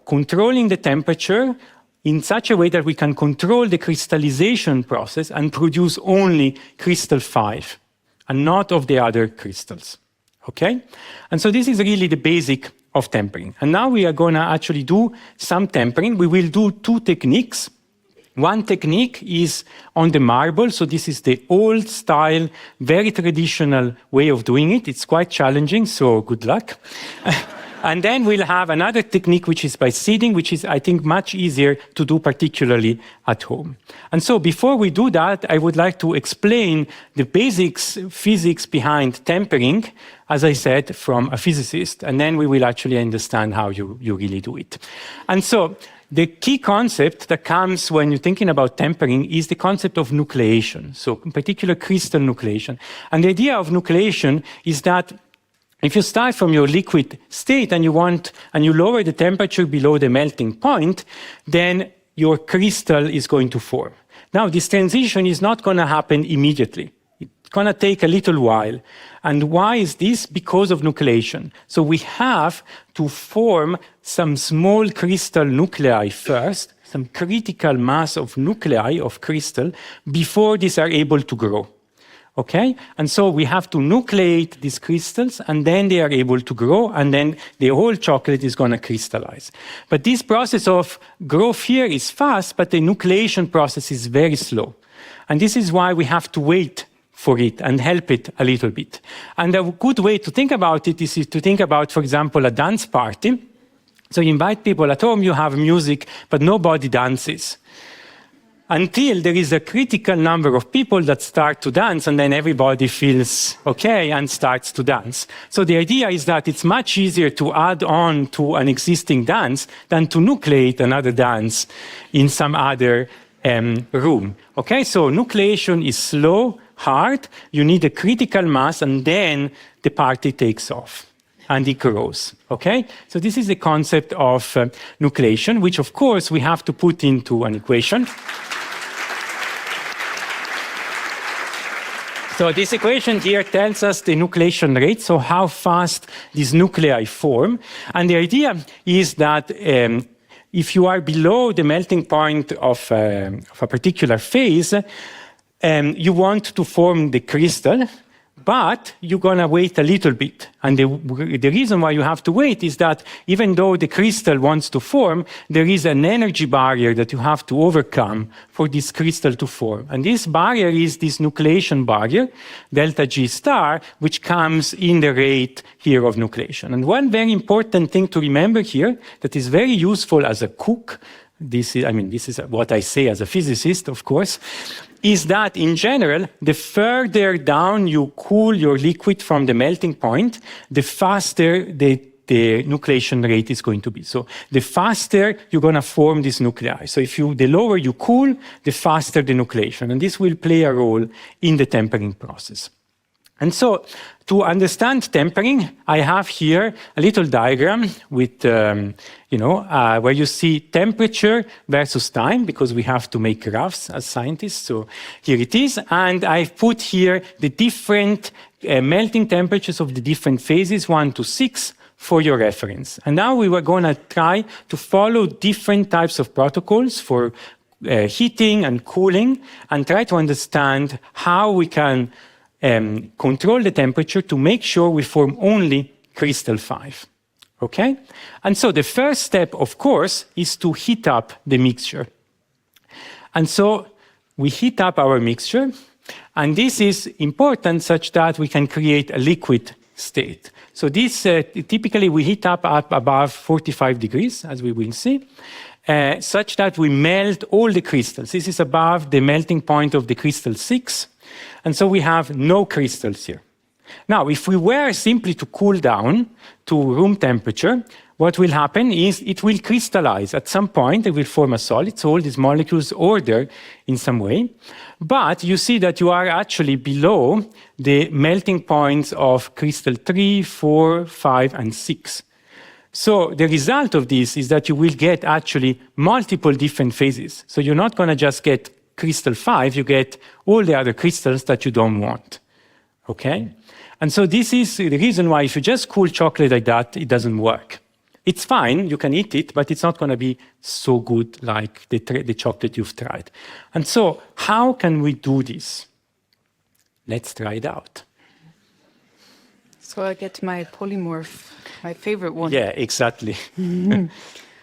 controlling the temperature in such a way that we can control the crystallization process and produce only crystal 5 and not of the other crystals. Okay? And so this is really the basic of tempering. And now we are going to actually do some tempering. We will do 2 techniques. One technique is on the marble, so this is the old style, very traditional way of doing it. It's quite challenging, so good luck. And then we'll have another technique, which is by seeding, which is, I think, much easier to do, particularly at home. And so before we do that, I would like to explain the basics, physics behind tempering, as I said, from a physicist, and then we will actually understand how you really do it. And so the key concept that comes when you're thinking about tempering is the concept of nucleation, so in particular crystal nucleation. And the idea of nucleation is that if you start from your liquid state and you lower the temperature below the melting point, then your crystal is going to form. Now, this transition is not going to happen immediately. It's going to take a little while. And why is this? Because of nucleation. So we have to form some small crystal nuclei first, some critical mass of nuclei of crystal, before these are able to grow. Okay? And so we have to nucleate these crystals, and then they are able to grow, and then the whole chocolate is going to crystallize. But this process of growth here is fast, but the nucleation process is very slow. And this is why we have to wait for it and help it a little bit. And a good way to think about it is to think about, for example, a dance party. So you invite people at home, you have music, but nobody dances. Until there is a critical number of people that start to dance, and then everybody feels okay and starts to dance. So the idea is that it's much easier to add on to an existing dance than to nucleate another dance in some other room. Okay, so nucleation is slow, hard, you need a critical mass, and then the party takes off and it grows. Okay? So this is the concept of nucleation, which of course we have to put into an equation. So this equation here tells us the nucleation rate, so how fast these nuclei form. And the idea is that if you are below the melting point of a particular phase, you want to form the crystal, but you're going to wait a little bit. And the reason why you have to wait is that even though the crystal wants to form, there is an energy barrier that you have to overcome for this crystal to form. And this barrier is this nucleation barrier, delta G star, which comes in the rate here of nucleation. And one very important thing to remember here that is very useful as a cook, this is what I say as a physicist, of course, is that in general, the further down you cool your liquid from the melting point, the faster the nucleation rate is going to be. So the faster you're going to form this nuclei. So the lower you cool, the faster the nucleation. And this will play a role in the tempering process. And so to understand tempering, I have here a little diagram with, where you see temperature versus time, because we have to make graphs as scientists. So here it is. And I've put here the different melting temperatures of the different phases, 1 to 6, for your reference. And now we were going to try to follow different types of protocols for heating and cooling and try to understand how we can control the temperature to make sure we form only crystal 5. Okay? And so the first step, of course, is to heat up the mixture. And so we heat up our mixture, and this is important such that we can create a liquid state. So this, typically we heat up above 45 degrees, as we will see, such that we melt all the crystals. This is above the melting point of the crystal 6. And so we have no crystals here. Now, if we were simply to cool down to room temperature, what will happen is it will crystallize. At some point, it will form a solid, so all these molecules order in some way. But you see that you are actually below the melting points of crystal 3, 4, 5, and 6. So the result of this is that you will get actually multiple different phases. So you're not going to just get crystal 5, you get all the other crystals that you don't want. Okay? And so this is the reason why if you just cool chocolate like that, it doesn't work. It's fine, you can eat it, but it's not going to be so good like the chocolate you've tried. And so how can we do this? Let's try it out. So I get my polymorph, my favorite one. Yeah, exactly.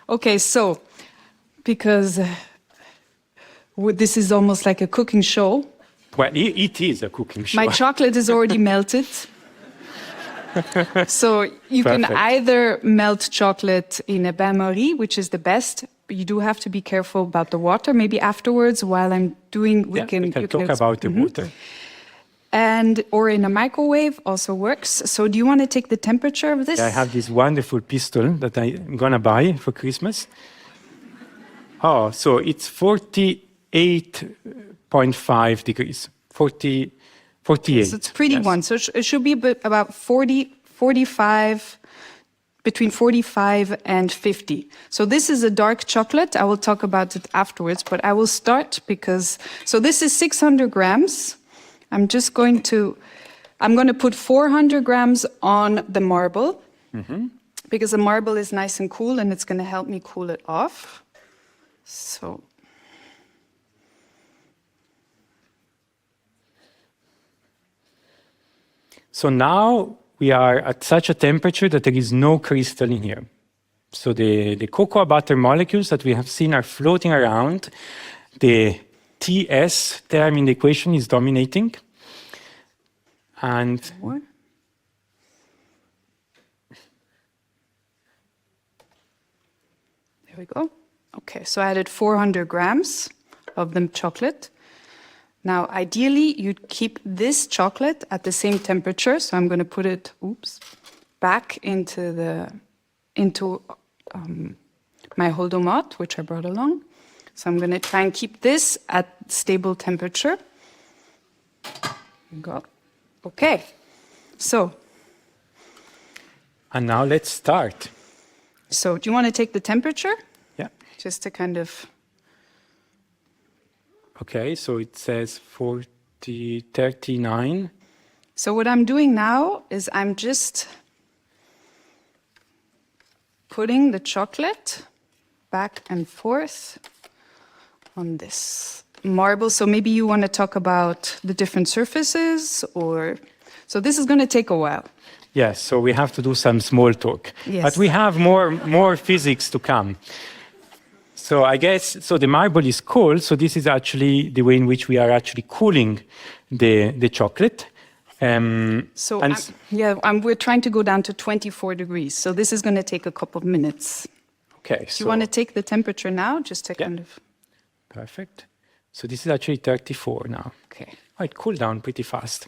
Okay, so because this is almost like a cooking show. Well, it is a cooking show. My chocolate is already melted. So you can either melt chocolate in a bain-marie, which is the best, but you do have to be careful about the water. Maybe afterwards, while I'm doing, we can talk about the water. Or in a microwave also works. So do you want to take the temperature of this? I have this wonderful pistol that I'm going to buy for Christmas. Oh, so it's 48.5 degrees. 48. So it's pretty one. So it should be about 45, between 45 and 50. So this is a dark chocolate. I will talk about it afterwards, but I will start because, so this is 600 grams. I'm going to put 400 grams on the marble because the marble is nice and cool and it's going to help me cool it off. So now we are at such a temperature that there is no crystal in here. So the cocoa butter molecules that we have seen are floating around. The Ts term in the equation is dominating. And what? There we go. Okay, so I added 400 grams of the chocolate. Now, ideally, you'd keep this chocolate at the same temperature. So I'm going to put it, back into my holdomat, which I brought along. So I'm going to try and keep this at stable temperature. There you go. Okay. So. And now let's start. So do you want to take the temperature? Yeah. Just to kind of. Okay, so it says 39. So what I'm doing now is I'm just putting the chocolate back and forth on this marble. So maybe you want to talk about the different surfaces or... So this is going to take a while. Yes, so we have to do some small talk. Yes. But we have more physics to come. So I guess, so the marble is cold, so this is actually the way in which we are actually cooling the chocolate. So we're trying to go down to 24 degrees. So this is going to take a couple of minutes. Okay. Do you want to take the temperature now? Just to kind of... Perfect. So this is actually 34 now. Okay. Oh, it cooled down pretty fast.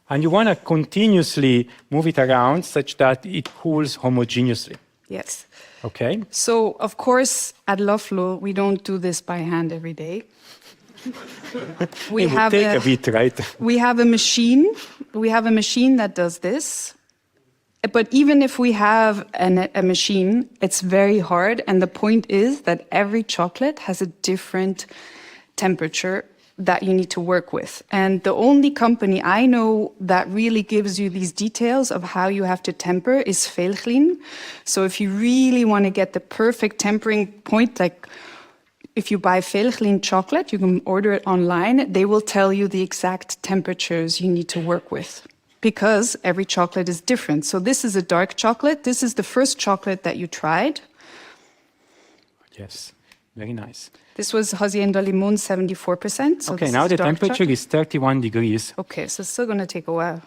And you want to continuously move it around such that it cools homogeneously. Yes. Okay. So, of course, at laflor, we don't do this by hand every day. We have take a bit, right? We have a machine. We have a machine that does this. But even if we have a machine, it's very hard. And the point is that every chocolate has a different temperature that you need to work with. And the only company I know that really gives you these details of how you have to temper is Schälchli. So if you really want to get the perfect tempering point, like if you buy Schälchli chocolate, you can order it online. They will tell you the exact temperatures you need to work with, because every chocolate is different. So this is a dark chocolate. This is the first chocolate that you tried. Yes, very nice. This was Hacienda Limon, 74%. So okay, now the temperature chocolate is 31 degrees. Okay, so it's still going to take a while.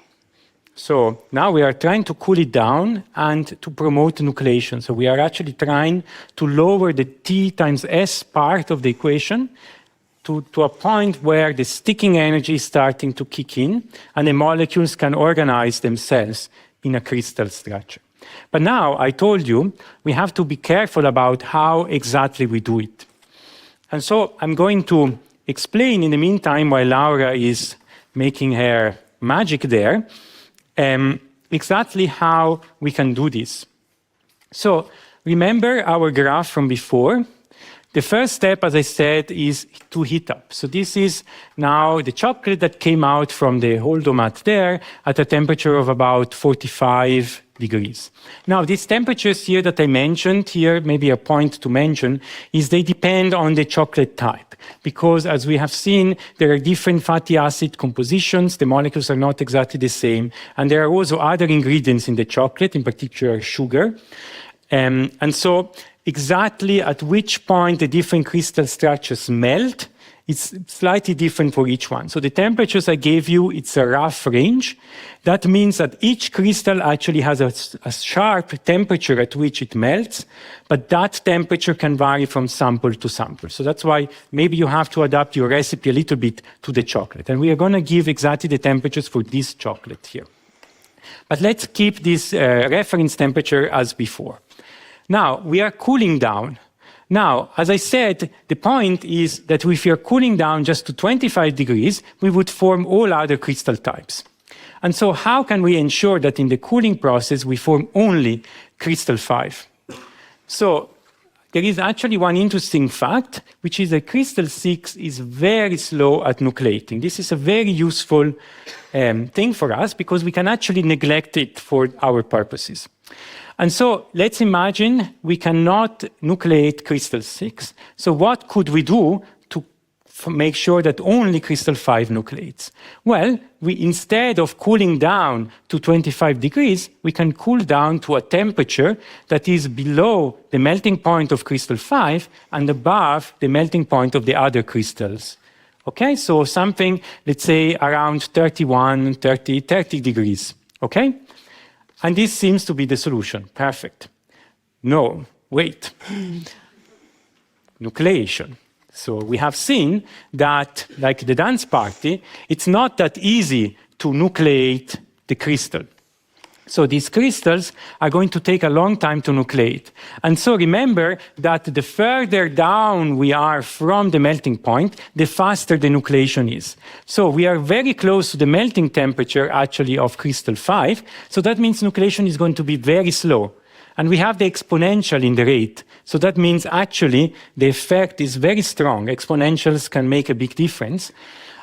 So now we are trying to cool it down and to promote nucleation. So we are actually trying to lower the T times S part of the equation to a point where the sticking energy is starting to kick in and the molecules can organize themselves in a crystal structure. But now, I told you, we have to be careful about how exactly we do it. And so I'm going to explain in the meantime, while Laura is making her magic there, exactly how we can do this. So remember our graph from before? The first step, as I said, is to heat up. So this is now the chocolate that came out from the holdomat there at a temperature of about 45 degrees. Now, these temperatures here that I mentioned here, maybe a point to mention, is they depend on the chocolate type. Because as we have seen, there are different fatty acid compositions, the molecules are not exactly the same, and there are also other ingredients in the chocolate, in particular sugar. And so exactly at which point the different crystal structures melt, it's slightly different for each one. So the temperatures I gave you, it's a rough range. That means that each crystal actually has a sharp temperature at which it melts, but that temperature can vary from sample to sample. So that's why maybe you have to adapt your recipe a little bit to the chocolate. And we are going to give exactly the temperatures for this chocolate here. But let's keep this reference temperature as before. Now, we are cooling down. Now, as I said, the point is that if we are cooling down just to 25 degrees, we would form all other crystal types. And so how can we ensure that in the cooling process we form only crystal 5? So there is actually one interesting fact, which is that crystal 6 is very slow at nucleating. This is a very useful thing for us because we can actually neglect it for our purposes. And so let's imagine we cannot nucleate crystal 6. So what could we do to make sure that only crystal 5 nucleates? Well, instead of cooling down to 25 degrees, we can cool down to a temperature that is below the melting point of crystal 5 and above the melting point of the other crystals. Okay, so something, let's say, around 31, 30 degrees. Okay? And this seems to be the solution. Perfect. No, wait. Nucleation. So we have seen that, like the dance party, it's not that easy to nucleate the crystal. So these crystals are going to take a long time to nucleate. And so remember that the further down we are from the melting point, the faster the nucleation is. So we are very close to the melting temperature, actually, of crystal 5. So that means nucleation is going to be very slow. And we have the exponential in the rate. So that means, actually, the effect is very strong. Exponentials can make a big difference.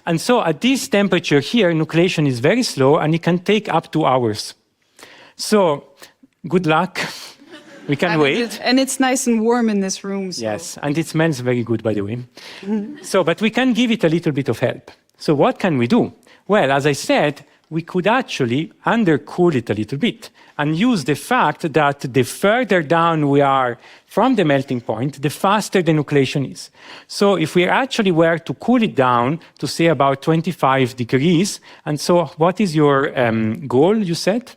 And so at this temperature here, nucleation is very slow, and it can take up to hours. So, good luck. We can wait. And it's nice and warm in this room. So. Yes, and it smells very good, by the way. So, but we can give it a little bit of help. So what can we do? Well, as I said, we could actually undercool it a little bit and use the fact that the further down we are from the melting point, the faster the nucleation is. So if we actually were to cool it down to say about 25 degrees, and so what is your goal, you said?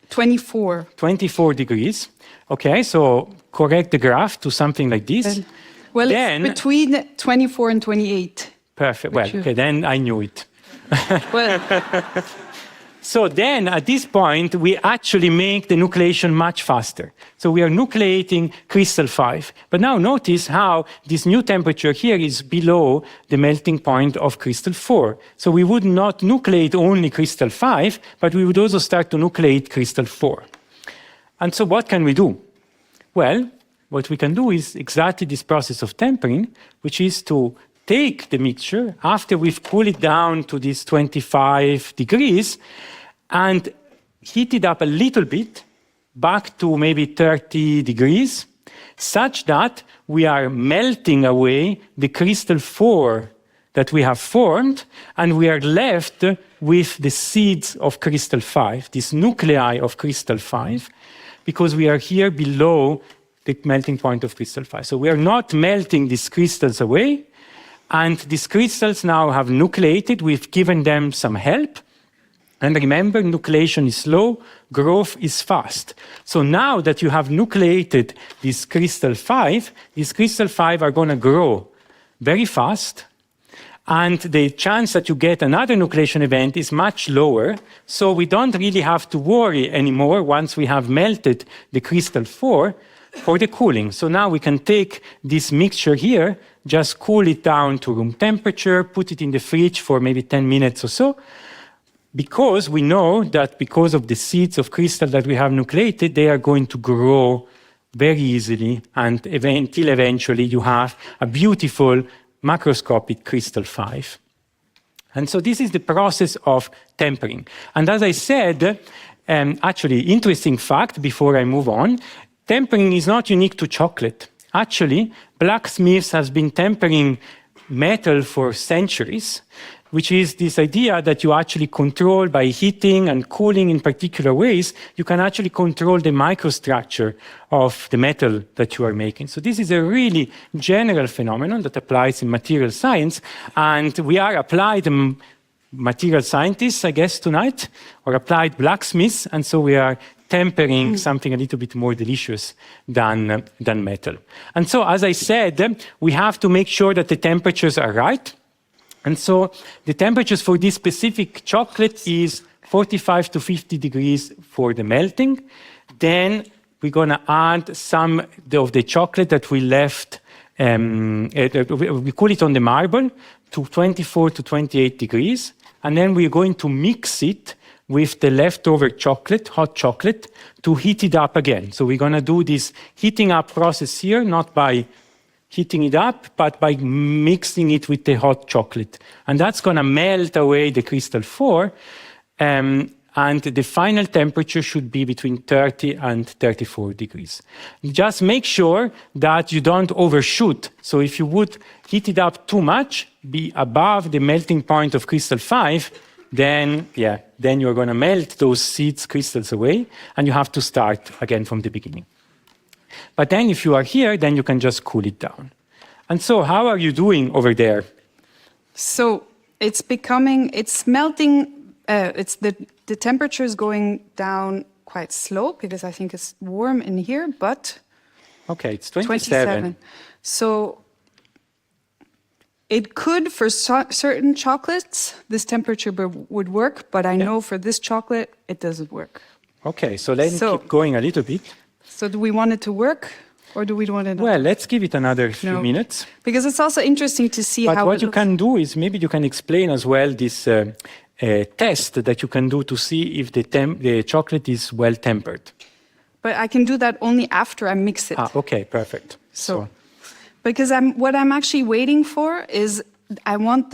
24. 24 degrees. Okay, so correct the graph to something like this. Well, Then- it's between 24 and 28. Perfect. Well, okay, then I knew it. Well, So then at this point, we actually make the nucleation much faster. So we are nucleating crystal 5. But now notice how this new temperature here is below the melting point of crystal 4. So we would not nucleate only crystal 5, but we would also start to nucleate crystal 4. And so what can we do? Well, what we can do is exactly this process of tempering, which is to take the mixture after we've cooled it down to this 25 degrees and heat it up a little bit back to maybe 30 degrees, such that we are melting away the crystal 4 that we have formed, and we are left with the seeds of crystal 5, this nuclei of crystal 5, because we are here below the melting point of crystal 5. So we are not melting these crystals away, and these crystals now have nucleated. We've given them some help. And remember, nucleation is slow, growth is fast. So now that you have nucleated this crystal 5, these crystal 5 are going to grow very fast. And the chance that you get another nucleation event is much lower. So we don't really have to worry anymore once we have melted the crystal 4 for the cooling. So now we can take this mixture here, just cool it down to room temperature, put it in the fridge for maybe 10 minutes or so, because we know that because of the seeds of crystal that we have nucleated, they are going to grow very easily, and until eventually you have a beautiful macroscopic crystal 5. And so this is the process of tempering. And as I said, actually, interesting fact before I move on, tempering is not unique to chocolate. Actually, blacksmiths have been tempering metal for centuries, which is this idea that you actually control by heating and cooling in particular ways, you can actually control the microstructure of the metal that you are making. So this is a really general phenomenon that applies in material science, and we are applied material scientists, I guess, tonight, or applied blacksmiths, and so we are tempering something a little bit more delicious than metal. And so, as I said, we have to make sure that the temperatures are right. And so the temperatures for this specific chocolate is 45 to 50 degrees for the melting. Then we're going to add some of the chocolate that we left, we cool it on the marble to 24 to 28 degrees. And then we're going to mix it with the leftover chocolate, hot chocolate, to heat it up again. So we're going to do this heating up process here, not by heating it up, but by mixing it with the hot chocolate. And that's going to melt away the crystal 4. And the final temperature should be between 30 and 34 degrees. Just make sure that you don't overshoot. So if you would heat it up too much, be above the melting point of crystal 5, then you're going to melt those seeds crystals away, and you have to start again from the beginning. But then if you are here, then you can just cool it down. And so how are you doing over there? So it's melting, the temperature is going down quite slow because I think it's warm in here, but... Okay, it's 27. So it could, for certain chocolates, this temperature would work, but I know for this chocolate, it doesn't work. Okay, so let's keep going a little bit. So do we want it to work, or do we want it not? Well, let's give it another few minutes. Because it's also interesting to see but how what you can do is maybe you can explain as well this test that you can do to see if the chocolate is well tempered. But I can do that only after I mix it. Okay, perfect. So because what I'm actually waiting for is I want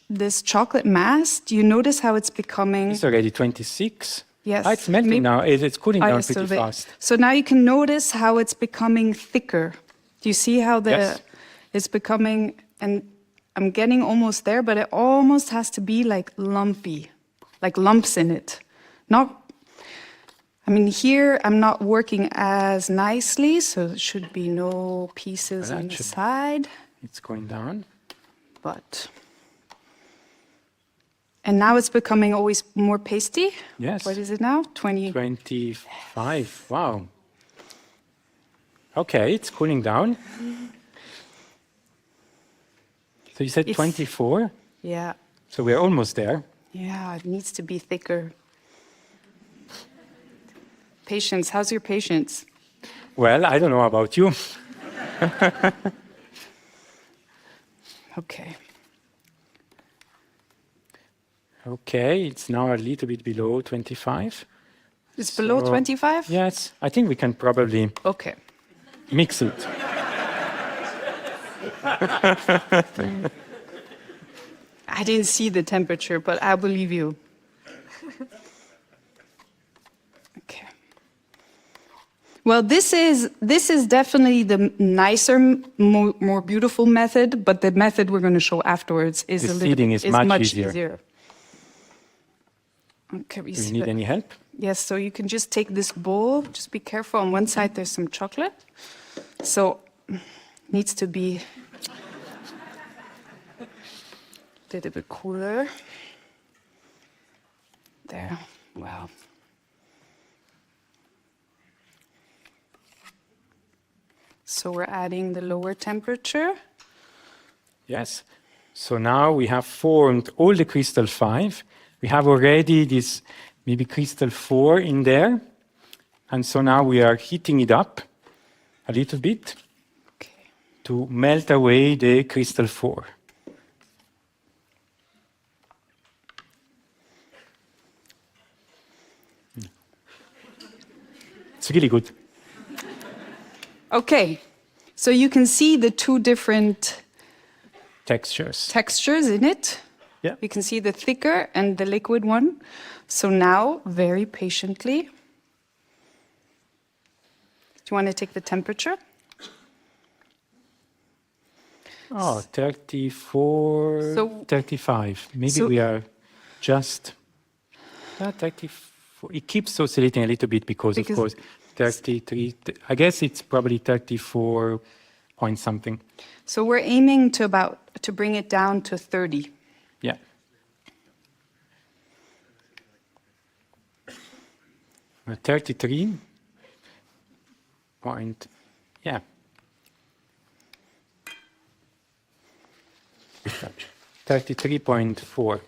this chocolate mass. Do you notice how it's becoming? It's already 26. Yes. It's melting now. It's cooling down so pretty fast. So now you can notice how it's becoming thicker. Do you see how it's becoming? And I'm getting almost there, but it almost has to be like lumpy. like lumps in it. I mean, here I'm not working as nicely, so there should be no pieces Well, on the should- side, It's going down. but... And now it's becoming always more pasty. Yes. What is it now? 20. 25. Wow. Okay, it's cooling down. So you said It's- 24? Yeah. So we're almost there. Yeah, it needs to be thicker. Patience. How's your patience? Well, I don't know about you. Okay. Okay, it's now a little bit below 25. It's below So- 25? Yes, I think we can probably Okay. mix it. I didn't see the temperature, but I believe you. Okay. Well, this is definitely the nicer, more beautiful method, but the method we're going to show afterwards is The a little seeding is much easier. Okay, we Do you see need that. any help? Yes, so you can just take this bowl. Just be careful. On one side, there's some chocolate. So, needs to be a little bit cooler. There. Wow. So we're adding the lower temperature. Yes. So now we have formed all the crystal 5. We have already this maybe crystal 4 in there. And so now we are heating it up a little bit Okay. to melt away the crystal 4. It's really good. Okay. So you can see the two different Textures. textures in it. Yeah. You can see the thicker and the liquid one. So now, very patiently, do you want to take the temperature? Oh, 34, So- 35. Maybe so- we are just 34. It keeps oscillating a little bit because of Because- course, 33. I guess it's probably 34 point something. So we're aiming to bring it down to 30. Yeah. Uh, 33 point, yeah. 33.4.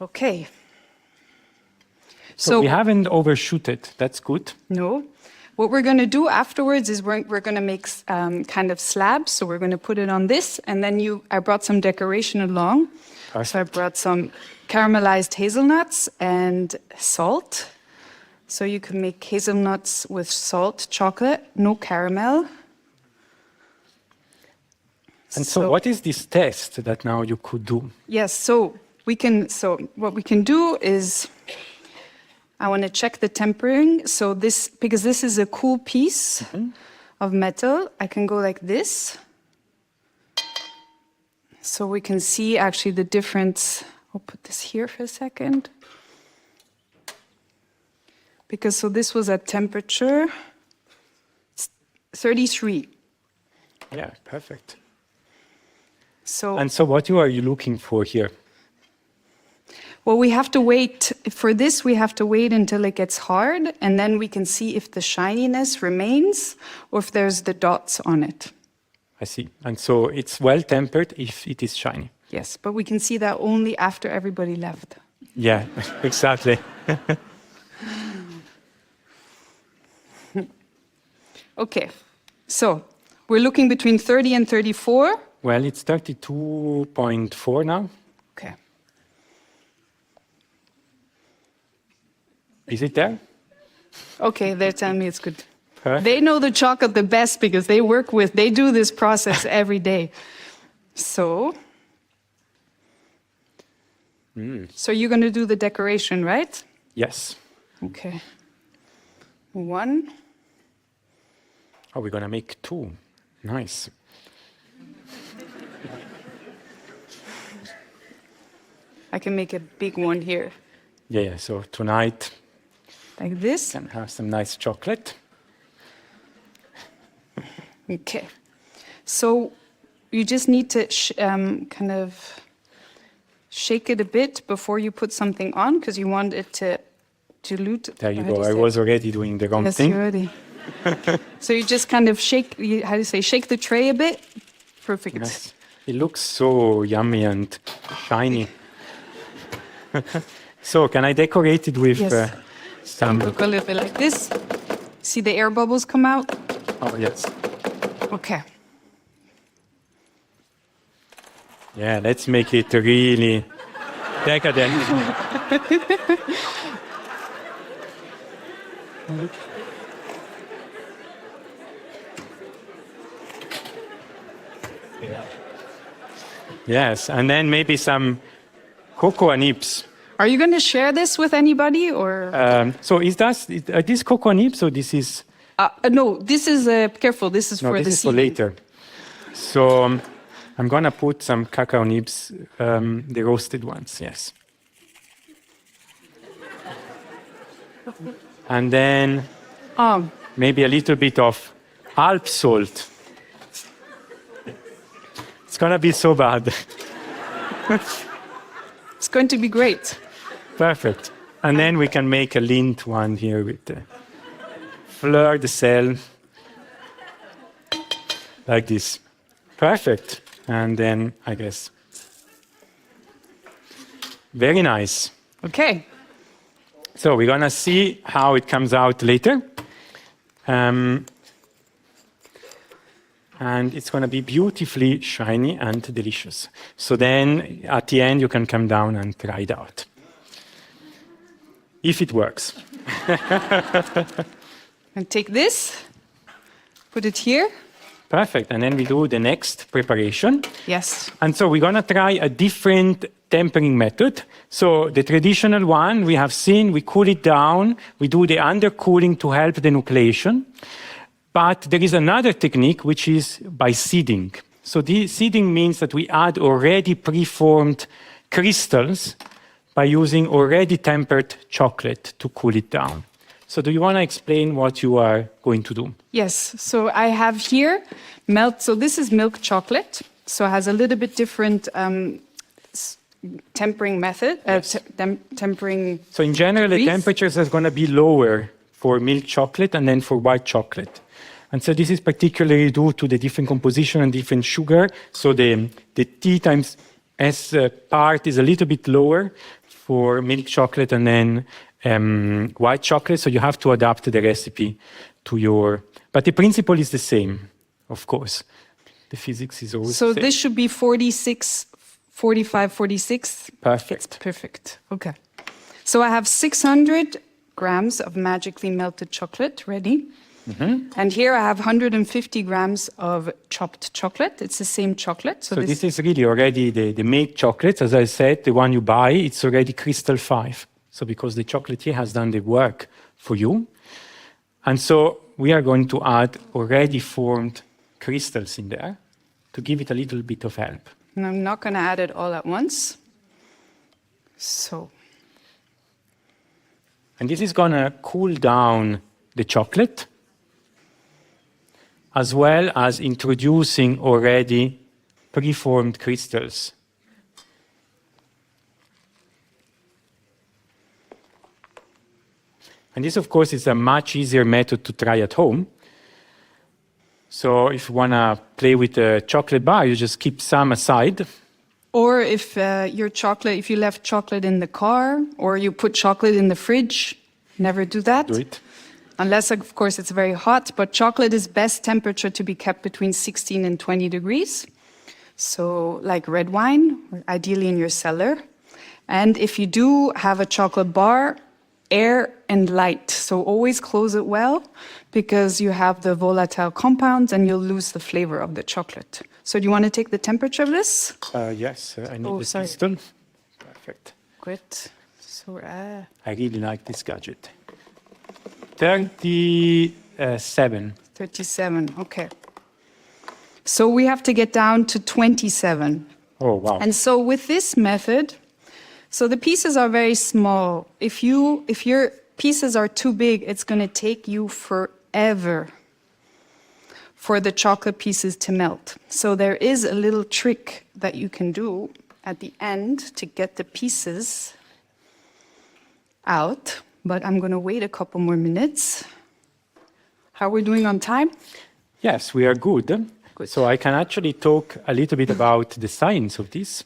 Okay. So we haven't overshoot it. That's good. No. What we're going to do afterwards is we're going to make kind of slabs. So we're going to put it on this, and then I brought some decoration along. So I brought some caramelized hazelnuts and salt. So you can make hazelnuts with salt, chocolate, no caramel. And so what is this test that now you could do? Yes, so what we can do is I want to check the tempering. So because this is a cool piece of metal, I can go like this. So we can see actually the difference. I'll put this here for a second. Because so this was at temperature 33. Yeah, perfect. So And so what are you looking for here? well, we have to wait. For this, we have to wait until it gets hard, and then we can see if the shininess remains or if there's the dots on it. I see. And so it's well tempered if it is shiny. Yes, but we can see that only after everybody left. Yeah, exactly. Okay, so we're looking between 30 and 34. Well, it's 32.4 now. Okay. Is it there? Okay, they're telling me it's good. Perfect. They know the chocolate the best because they do this process every day. So, so you're going to do the decoration, right? Yes. Okay. 1. Oh, we're going to make 2. Nice. I can make a big one here, Yeah, so tonight like this. can have some nice chocolate. Okay. So you just need to kind of shake it a bit before you put something on, because you want it to dilute. There you How do go. I say was it? already doing the wrong Yes, thing. you're ready. So you just kind of shake, how do you say, shake the tray a bit? Perfect. Yes. It looks so yummy and shiny. So can I decorate it with Yes. some... Look a little bit like this. See the air bubbles come out? Oh, yes. Okay. Yeah, let's make it really decadent. Yes, and then maybe some cocoa nibs. Are you going to share this with anybody or? So is this cocoa nibs or this is... No, this is, careful, this is No, for this the is for seeding. later. So I'm gonna put some cacao nibs, the roasted ones, yes. And then maybe a little bit of Alp salt. It's gonna be so bad. It's going to be great. Perfect. And then we can make a lint one here with the fleur de sel, like this. Perfect. And then I guess very nice. Okay. So we're gonna see how it comes out later. And it's gonna be beautifully shiny and delicious. So then at the end you can come down and try it out. If it works. And take this, put it here. Perfect. And then we do the next preparation. Yes. And so we're gonna try a different tempering method. So the traditional one we have seen, we cool it down, we do the undercooling to help the nucleation. But there is another technique which is by seeding. So the seeding means that we add already preformed crystals by using already tempered chocolate to cool it down. So do you want to explain what you are going to do? Yes. So I have here so this is milk chocolate. So it has a little bit different tempering method. Tempering. So in general, the degrees. temperatures are going to be lower for milk chocolate and then for white chocolate. And so this is particularly due to the different composition and different sugar. So the T times S part is a little bit lower for milk chocolate and then white chocolate. So you have to adapt the recipe to your... But the principle is the same, of course. The physics is always So the same. this should be 46, 45, 46. Perfect. It's perfect. Okay. So I have 600 grams of magically melted chocolate ready. And here I have 150 grams of chopped chocolate. It's the same chocolate. So this is really already the made chocolate. As I said, the one you buy, it's already crystal 5. So because the chocolatier has done the work for you. And so we are going to add already formed crystals in there to give it a little bit of help. And I'm not going to add it all at once. So. And this is going to cool down the chocolate, as well as introducing already preformed crystals. And this, of course, is a much easier method to try at home. So if you want to play with a chocolate bar, you just keep some aside. Or if if you left chocolate in the car, or you put chocolate in the fridge, never do that. Do it. Unless, of course, it's very hot. But chocolate is best temperature to be kept between 16 and 20 degrees. So like red wine, ideally in your cellar. And if you do have a chocolate bar, air and light. So always close it well, because you have the volatile compounds and you'll lose the flavor of the chocolate. So do you want to take the temperature of this? Yes, I need the sorry. pistol. Perfect. Good. So, I really like this gadget. 37. 37, okay. So we have to get down to 27. Oh, wow. And so with this method, So the pieces are very small. If your pieces are too big, it's going to take you forever for the chocolate pieces to melt. So there is a little trick that you can do at the end to get the pieces out, but I'm going to wait a couple more minutes. How are we doing on time? Yes, we are good. So I can actually talk a little bit about the science of this.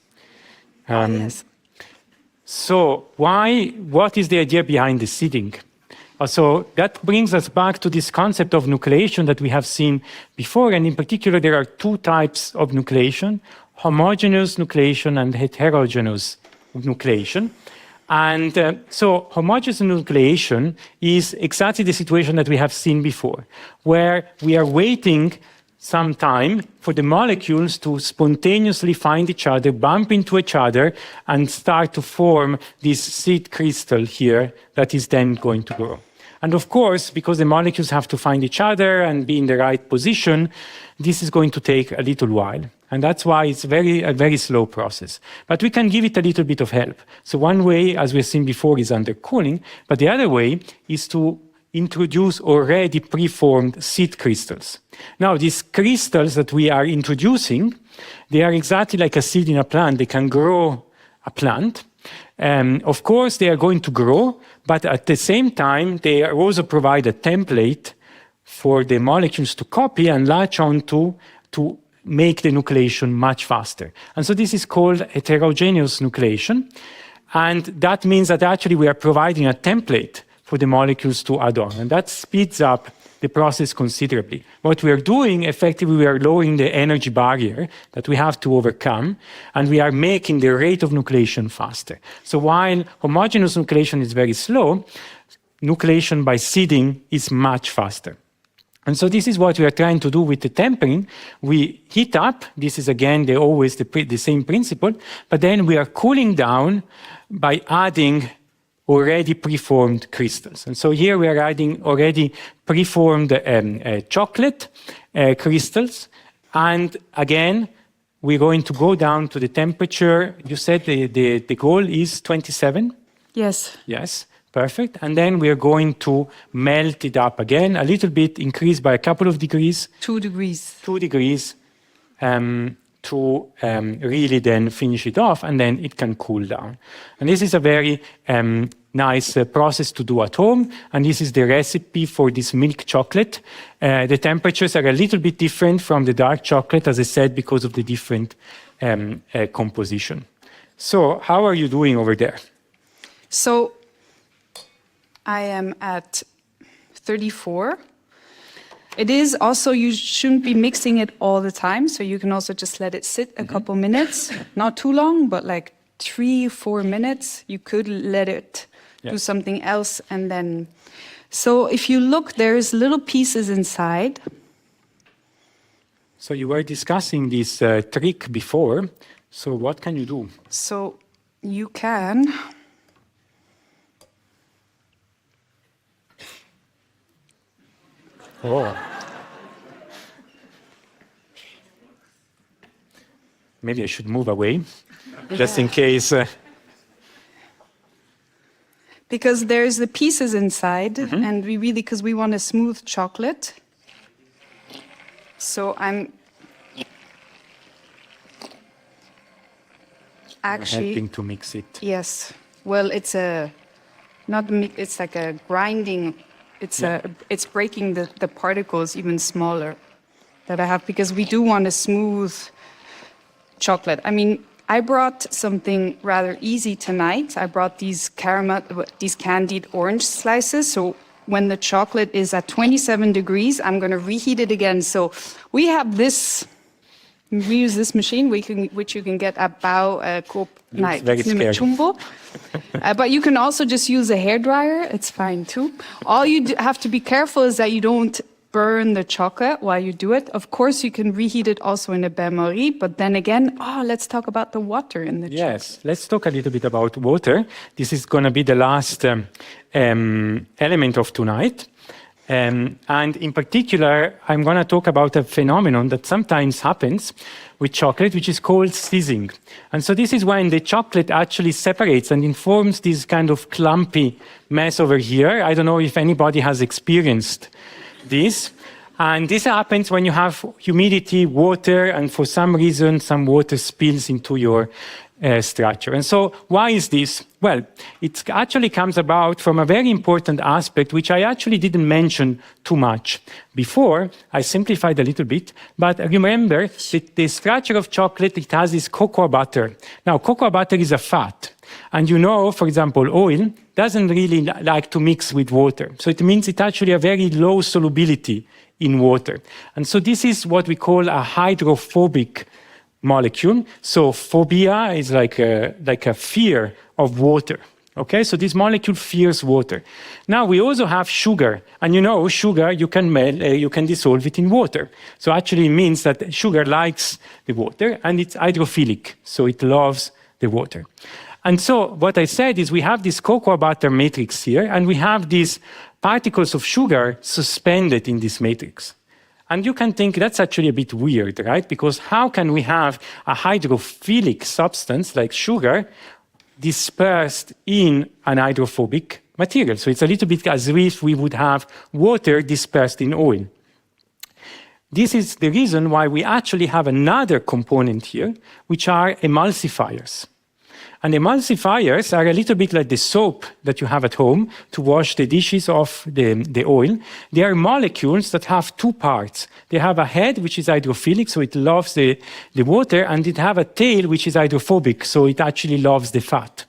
Yes. So what is the idea behind the seeding? So that brings us back to this concept of nucleation that we have seen before, and in particular there are two types of nucleation, homogeneous nucleation and heterogeneous nucleation. And so homogeneous nucleation is exactly the situation that we have seen before, where we are waiting some time for the molecules to spontaneously find each other, bump into each other, and start to form this seed crystal here that is then going to grow. And of course, because the molecules have to find each other and be in the right position, this is going to take a little while. And that's why it's a very slow process. But we can give it a little bit of help. So one way, as we've seen before, is under cooling, but the other way is to introduce already preformed seed crystals. Now, these crystals that we are introducing, they are exactly like a seed in a plant. They can grow a plant. Of course, they are going to grow, but at the same time, they also provide a template for the molecules to copy and latch onto to make the nucleation much faster. And so this is called heterogeneous nucleation. And that means that actually we are providing a template for the molecules to add on. And that speeds up the process considerably. What we are doing, effectively, we are lowering the energy barrier that we have to overcome, and we are making the rate of nucleation faster. So while homogeneous nucleation is very slow, nucleation by seeding is much faster. And so this is what we are trying to do with the tempering. We heat up. This is, again, always the same principle. But then we are cooling down by adding already preformed crystals. And so here we are adding already preformed chocolate crystals. And again, we're going to go down to the temperature. You said the goal is 27? Yes. Yes. Perfect. And then we are going to melt it up again, a little bit, increase by a couple of degrees. 2 degrees. 2 degrees to really then finish it off, and then it can cool down. And this is a very nice process to do at home. And this is the recipe for this milk chocolate. The temperatures are a little bit different from the dark chocolate, as I said, because of the different composition. So how are you doing over there? So I am at 34. It is also, you shouldn't be mixing it all the time. So you can also just let it sit a couple minutes, not too long, but like 3-4 minutes. You could let it do something else. And then, so if you look, there's little pieces inside. So you were discussing this trick before. So what can you do? So you can Oh. Maybe I should move away, just in case. Because there's the pieces inside, and we really, because we want a smooth chocolate. So I'm actually helping to mix it. Yes. Well, it's it's like a grinding. It's breaking the particles even smaller that I have, because we do want a smooth chocolate. I mean, I brought something rather easy tonight. I brought these candied orange slices. So when the chocolate is at 27 degrees, I'm going to reheat it again. So we have this. We use this machine, which you can get at Coop. Very scary. But you can also just use a hairdryer. It's fine too. All you have to be careful is that you don't burn the chocolate while you do it. Of course, you can reheat it also in a bain-marie. But then again, let's talk about the water in the chocolate. Yes, let's talk a little bit about water. This is going to be the last element of tonight. And in particular, I'm going to talk about a phenomenon that sometimes happens with chocolate, which is called sizzing. And so this is when the chocolate actually separates and it forms this kind of clumpy mess over here. I don't know if anybody has experienced this. And this happens when you have humidity, water, and for some reason, some water spills into your structure. And so why is this? Well, it actually comes about from a very important aspect, which I actually didn't mention too much before. I simplified a little bit, but remember that the structure of chocolate, it has this cocoa butter. Now, cocoa butter is a fat. And you know, for example, oil doesn't really like to mix with water. So it means it's actually a very low solubility in water. And so this is what we call a hydrophobic molecule. So phobia is like a fear of water. Okay, so this molecule fears water. Now we also have sugar, and you know sugar you can dissolve it in water. So actually it means that sugar likes the water and it's hydrophilic, so it loves the water. And so what I said is we have this cocoa butter matrix here, and we have these particles of sugar suspended in this matrix. And you can think that's actually a bit weird, right? Because how can we have a hydrophilic substance like sugar dispersed in an hydrophobic material? So it's a little bit as if we would have water dispersed in oil. This is the reason why we actually have another component here, which are emulsifiers. And emulsifiers are a little bit like the soap that you have at home to wash the dishes of the oil. They are molecules that have two parts. They have a head, which is hydrophilic, so it loves the water, and it have a tail, which is hydrophobic, so it actually loves the fat.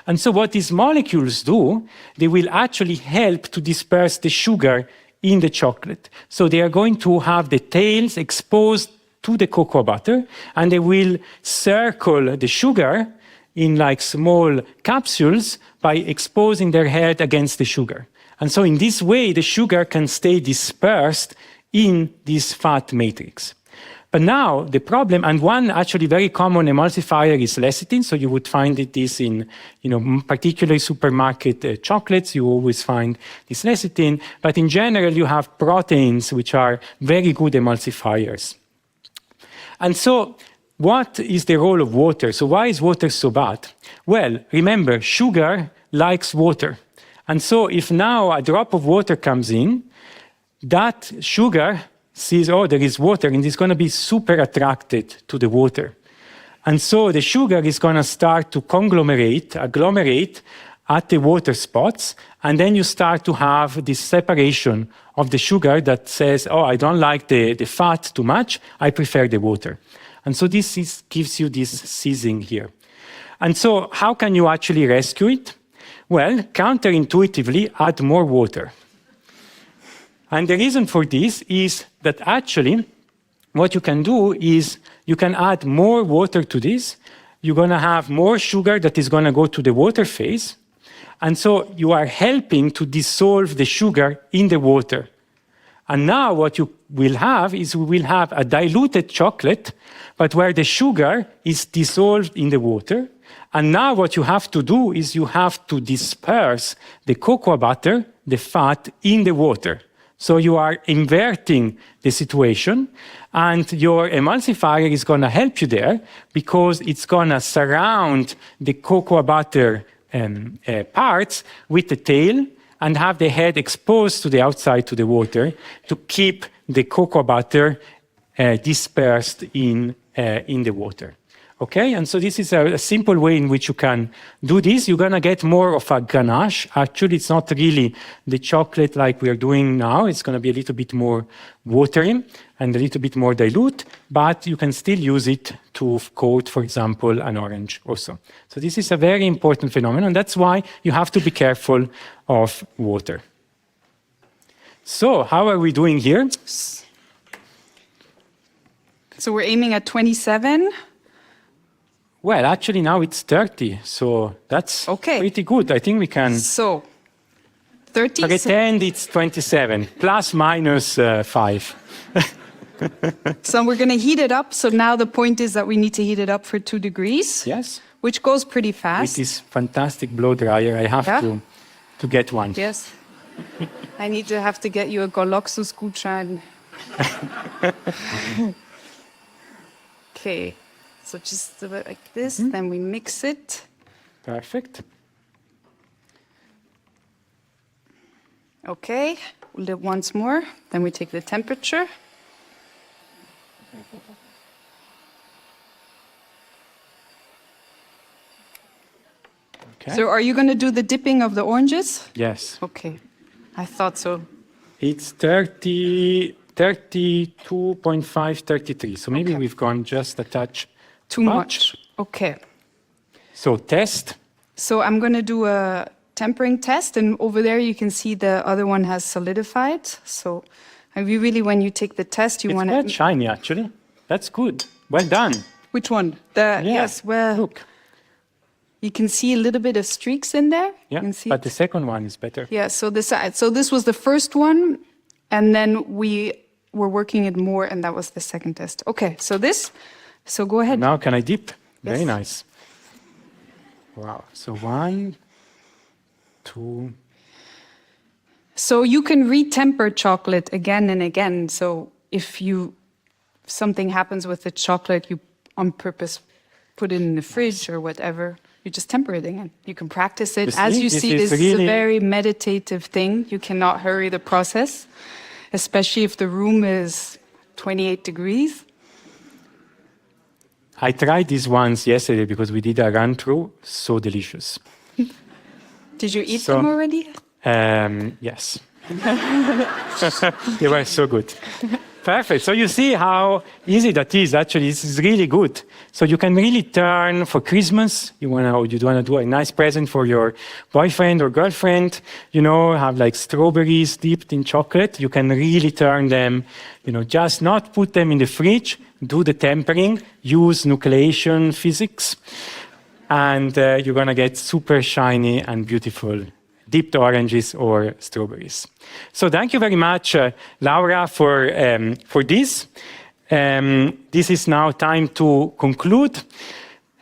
And so what these molecules do, they will actually help to disperse the sugar in the chocolate. So they are going to have the tails exposed to the cocoa butter, and they will circle the sugar in like small capsules by exposing their head against the sugar. And so in this way, the sugar can stay dispersed in this fat matrix. But now the problem, and one actually very common emulsifier is lecithin, so you would find this in, particularly supermarket chocolates, you always find this lecithin, but in general you have proteins which are very good emulsifiers. And so what is the role of water? So why is water so bad? Well, remember, sugar likes water. And so if now a drop of water comes in, that sugar sees, oh, there is water, and it's going to be super attracted to the water. And so the sugar is going to start to agglomerate at the water spots, and then you start to have this separation of the sugar that says, oh, I don't like the fat too much, I prefer the water. And so this gives you this sizzing here. And so how can you actually rescue it? Well, counterintuitively, add more water. And the reason for this is that actually what you can do is you can add more water to this. You're going to have more sugar that is going to go to the water phase. And so you are helping to dissolve the sugar in the water. And now what you will have is we will have a diluted chocolate, but where the sugar is dissolved in the water. And now what you have to do is you have to disperse the cocoa butter, the fat, in the water. So you are inverting the situation, and your emulsifier is going to help you there because it's going to surround the cocoa butter parts with the tail and have the head exposed to the outside to the water to keep the cocoa butter dispersed in the water. Okay, and so this is a simple way in which you can do this. You're going to get more of a ganache. Actually, it's not really the chocolate like we are doing now. It's going to be a little bit more watery and a little bit more dilute, but you can still use it to coat, for example, an orange also. So this is a very important phenomenon. That's why you have to be careful of water. So how are we doing here? So we're aiming at 27. Well, actually now it's 30, so that's pretty good. I think we can... So, 30? Pretend it's 27, plus minus 5. So we're going to heat it up. So now the point is that we need to heat it up for 2 degrees. Yes. Which goes pretty fast. With this fantastic blow dryer, I have to get one. Yes. I need to have to get you a Goloxus-Gutschein. Okay, so just a bit like this, then we mix it. Perfect. Okay, we'll do it once more. Then we take the temperature. Okay. So are you going to do the dipping of the oranges? Yes. Okay, I thought so. It's 32.5, 33. So maybe Okay. we've gone just a touch Too much. Okay. So test. So I'm going to do a tempering test, and over there you can see the other one has solidified. So really, when you take the test, you It's want quite to... shiny, actually. That's good. Well done. Which one? The Yeah. Yes, well, Look. you can see a little bit of streaks in there. Yeah, You can see but the second one is better. Yeah, so this was the first one, and then we were working it more, and that was the second test. Okay, so go ahead. Now can I dip? Very Yes. nice. Wow. So 1, 2. So you can retemper chocolate again and again. So if something happens with the chocolate, you on purpose put it in the fridge or whatever, you just temper it again. You can practice it. You As see, you this see, is this is a really- very meditative thing. You cannot hurry the process, especially if the room is 28 degrees. I tried these ones yesterday because we did a run through. So delicious. Did you eat So- them already? Yes. They were so good. Perfect. So you see how easy that is. Actually, this is really good. So you can really turn for Christmas. You want to do a nice present for your boyfriend or girlfriend. Have like strawberries dipped in chocolate. You can really turn them. Just not put them in the fridge. Do the tempering. Use nucleation physics, and you're gonna get super shiny and beautiful dipped oranges or strawberries. So thank you very much, Laura, for this. This is now time to conclude.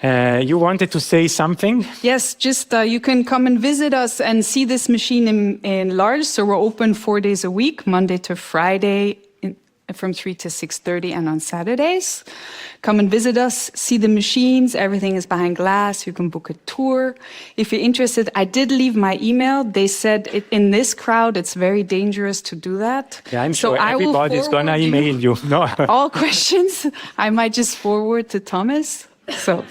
You wanted to say something? Yes, just you can come and visit us and see this machine in large. So we're open 4 days a week, Monday to Friday, from 3 to 6:30, and on Saturdays. Come and visit us, see the machines. Everything is behind glass. You can book a tour. If you're interested, I did leave my email. They said in this crowd, it's very dangerous to do that. Yeah, I'm So sure I will everybody's gonna forward you email you. No. all questions. I might just forward to Thomas. So,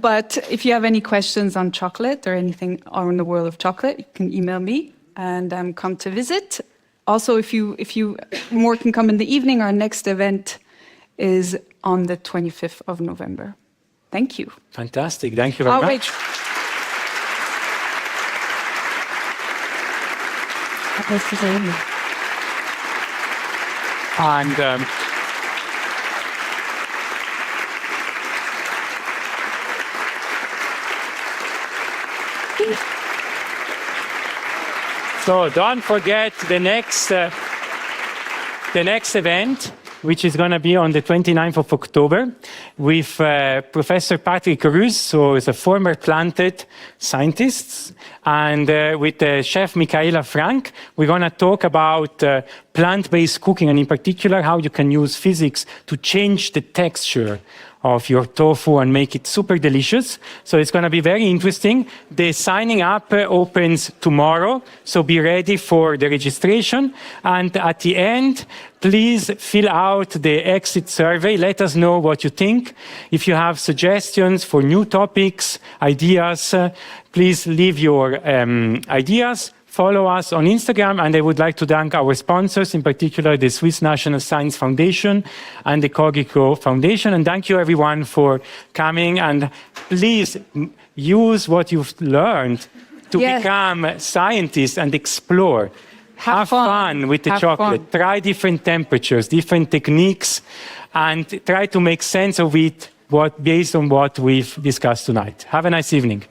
but if you have any questions on chocolate or anything on the world of chocolate, you can email me and come to visit. Also, if you more can come in the evening, our next event is on the 25th of November. Thank you. Fantastic. Thank you very much. Wait. And so don't forget the next event, which is going to be on the 29th of October with Professor Patrick Rus, who is a former planted scientist, and with Chef Michaela Frank. We're going to talk about plant-based cooking, and in particular, how you can use physics to change the texture of your tofu and make it super delicious. So it's going to be very interesting. The signing up opens tomorrow, so be ready for the registration. And at the end, please fill out the exit survey. Let us know what you think. If you have suggestions for new topics, ideas, please leave your ideas. Follow us on Instagram, and I would like to thank our sponsors, in particular the Swiss National Science Foundation and the Cogito Foundation. And thank you everyone for coming, and please use what you've learned to become scientists and explore. Have fun with the chocolate. Try different temperatures, different techniques, and try to make sense of it based on what we've discussed tonight. Have a nice evening.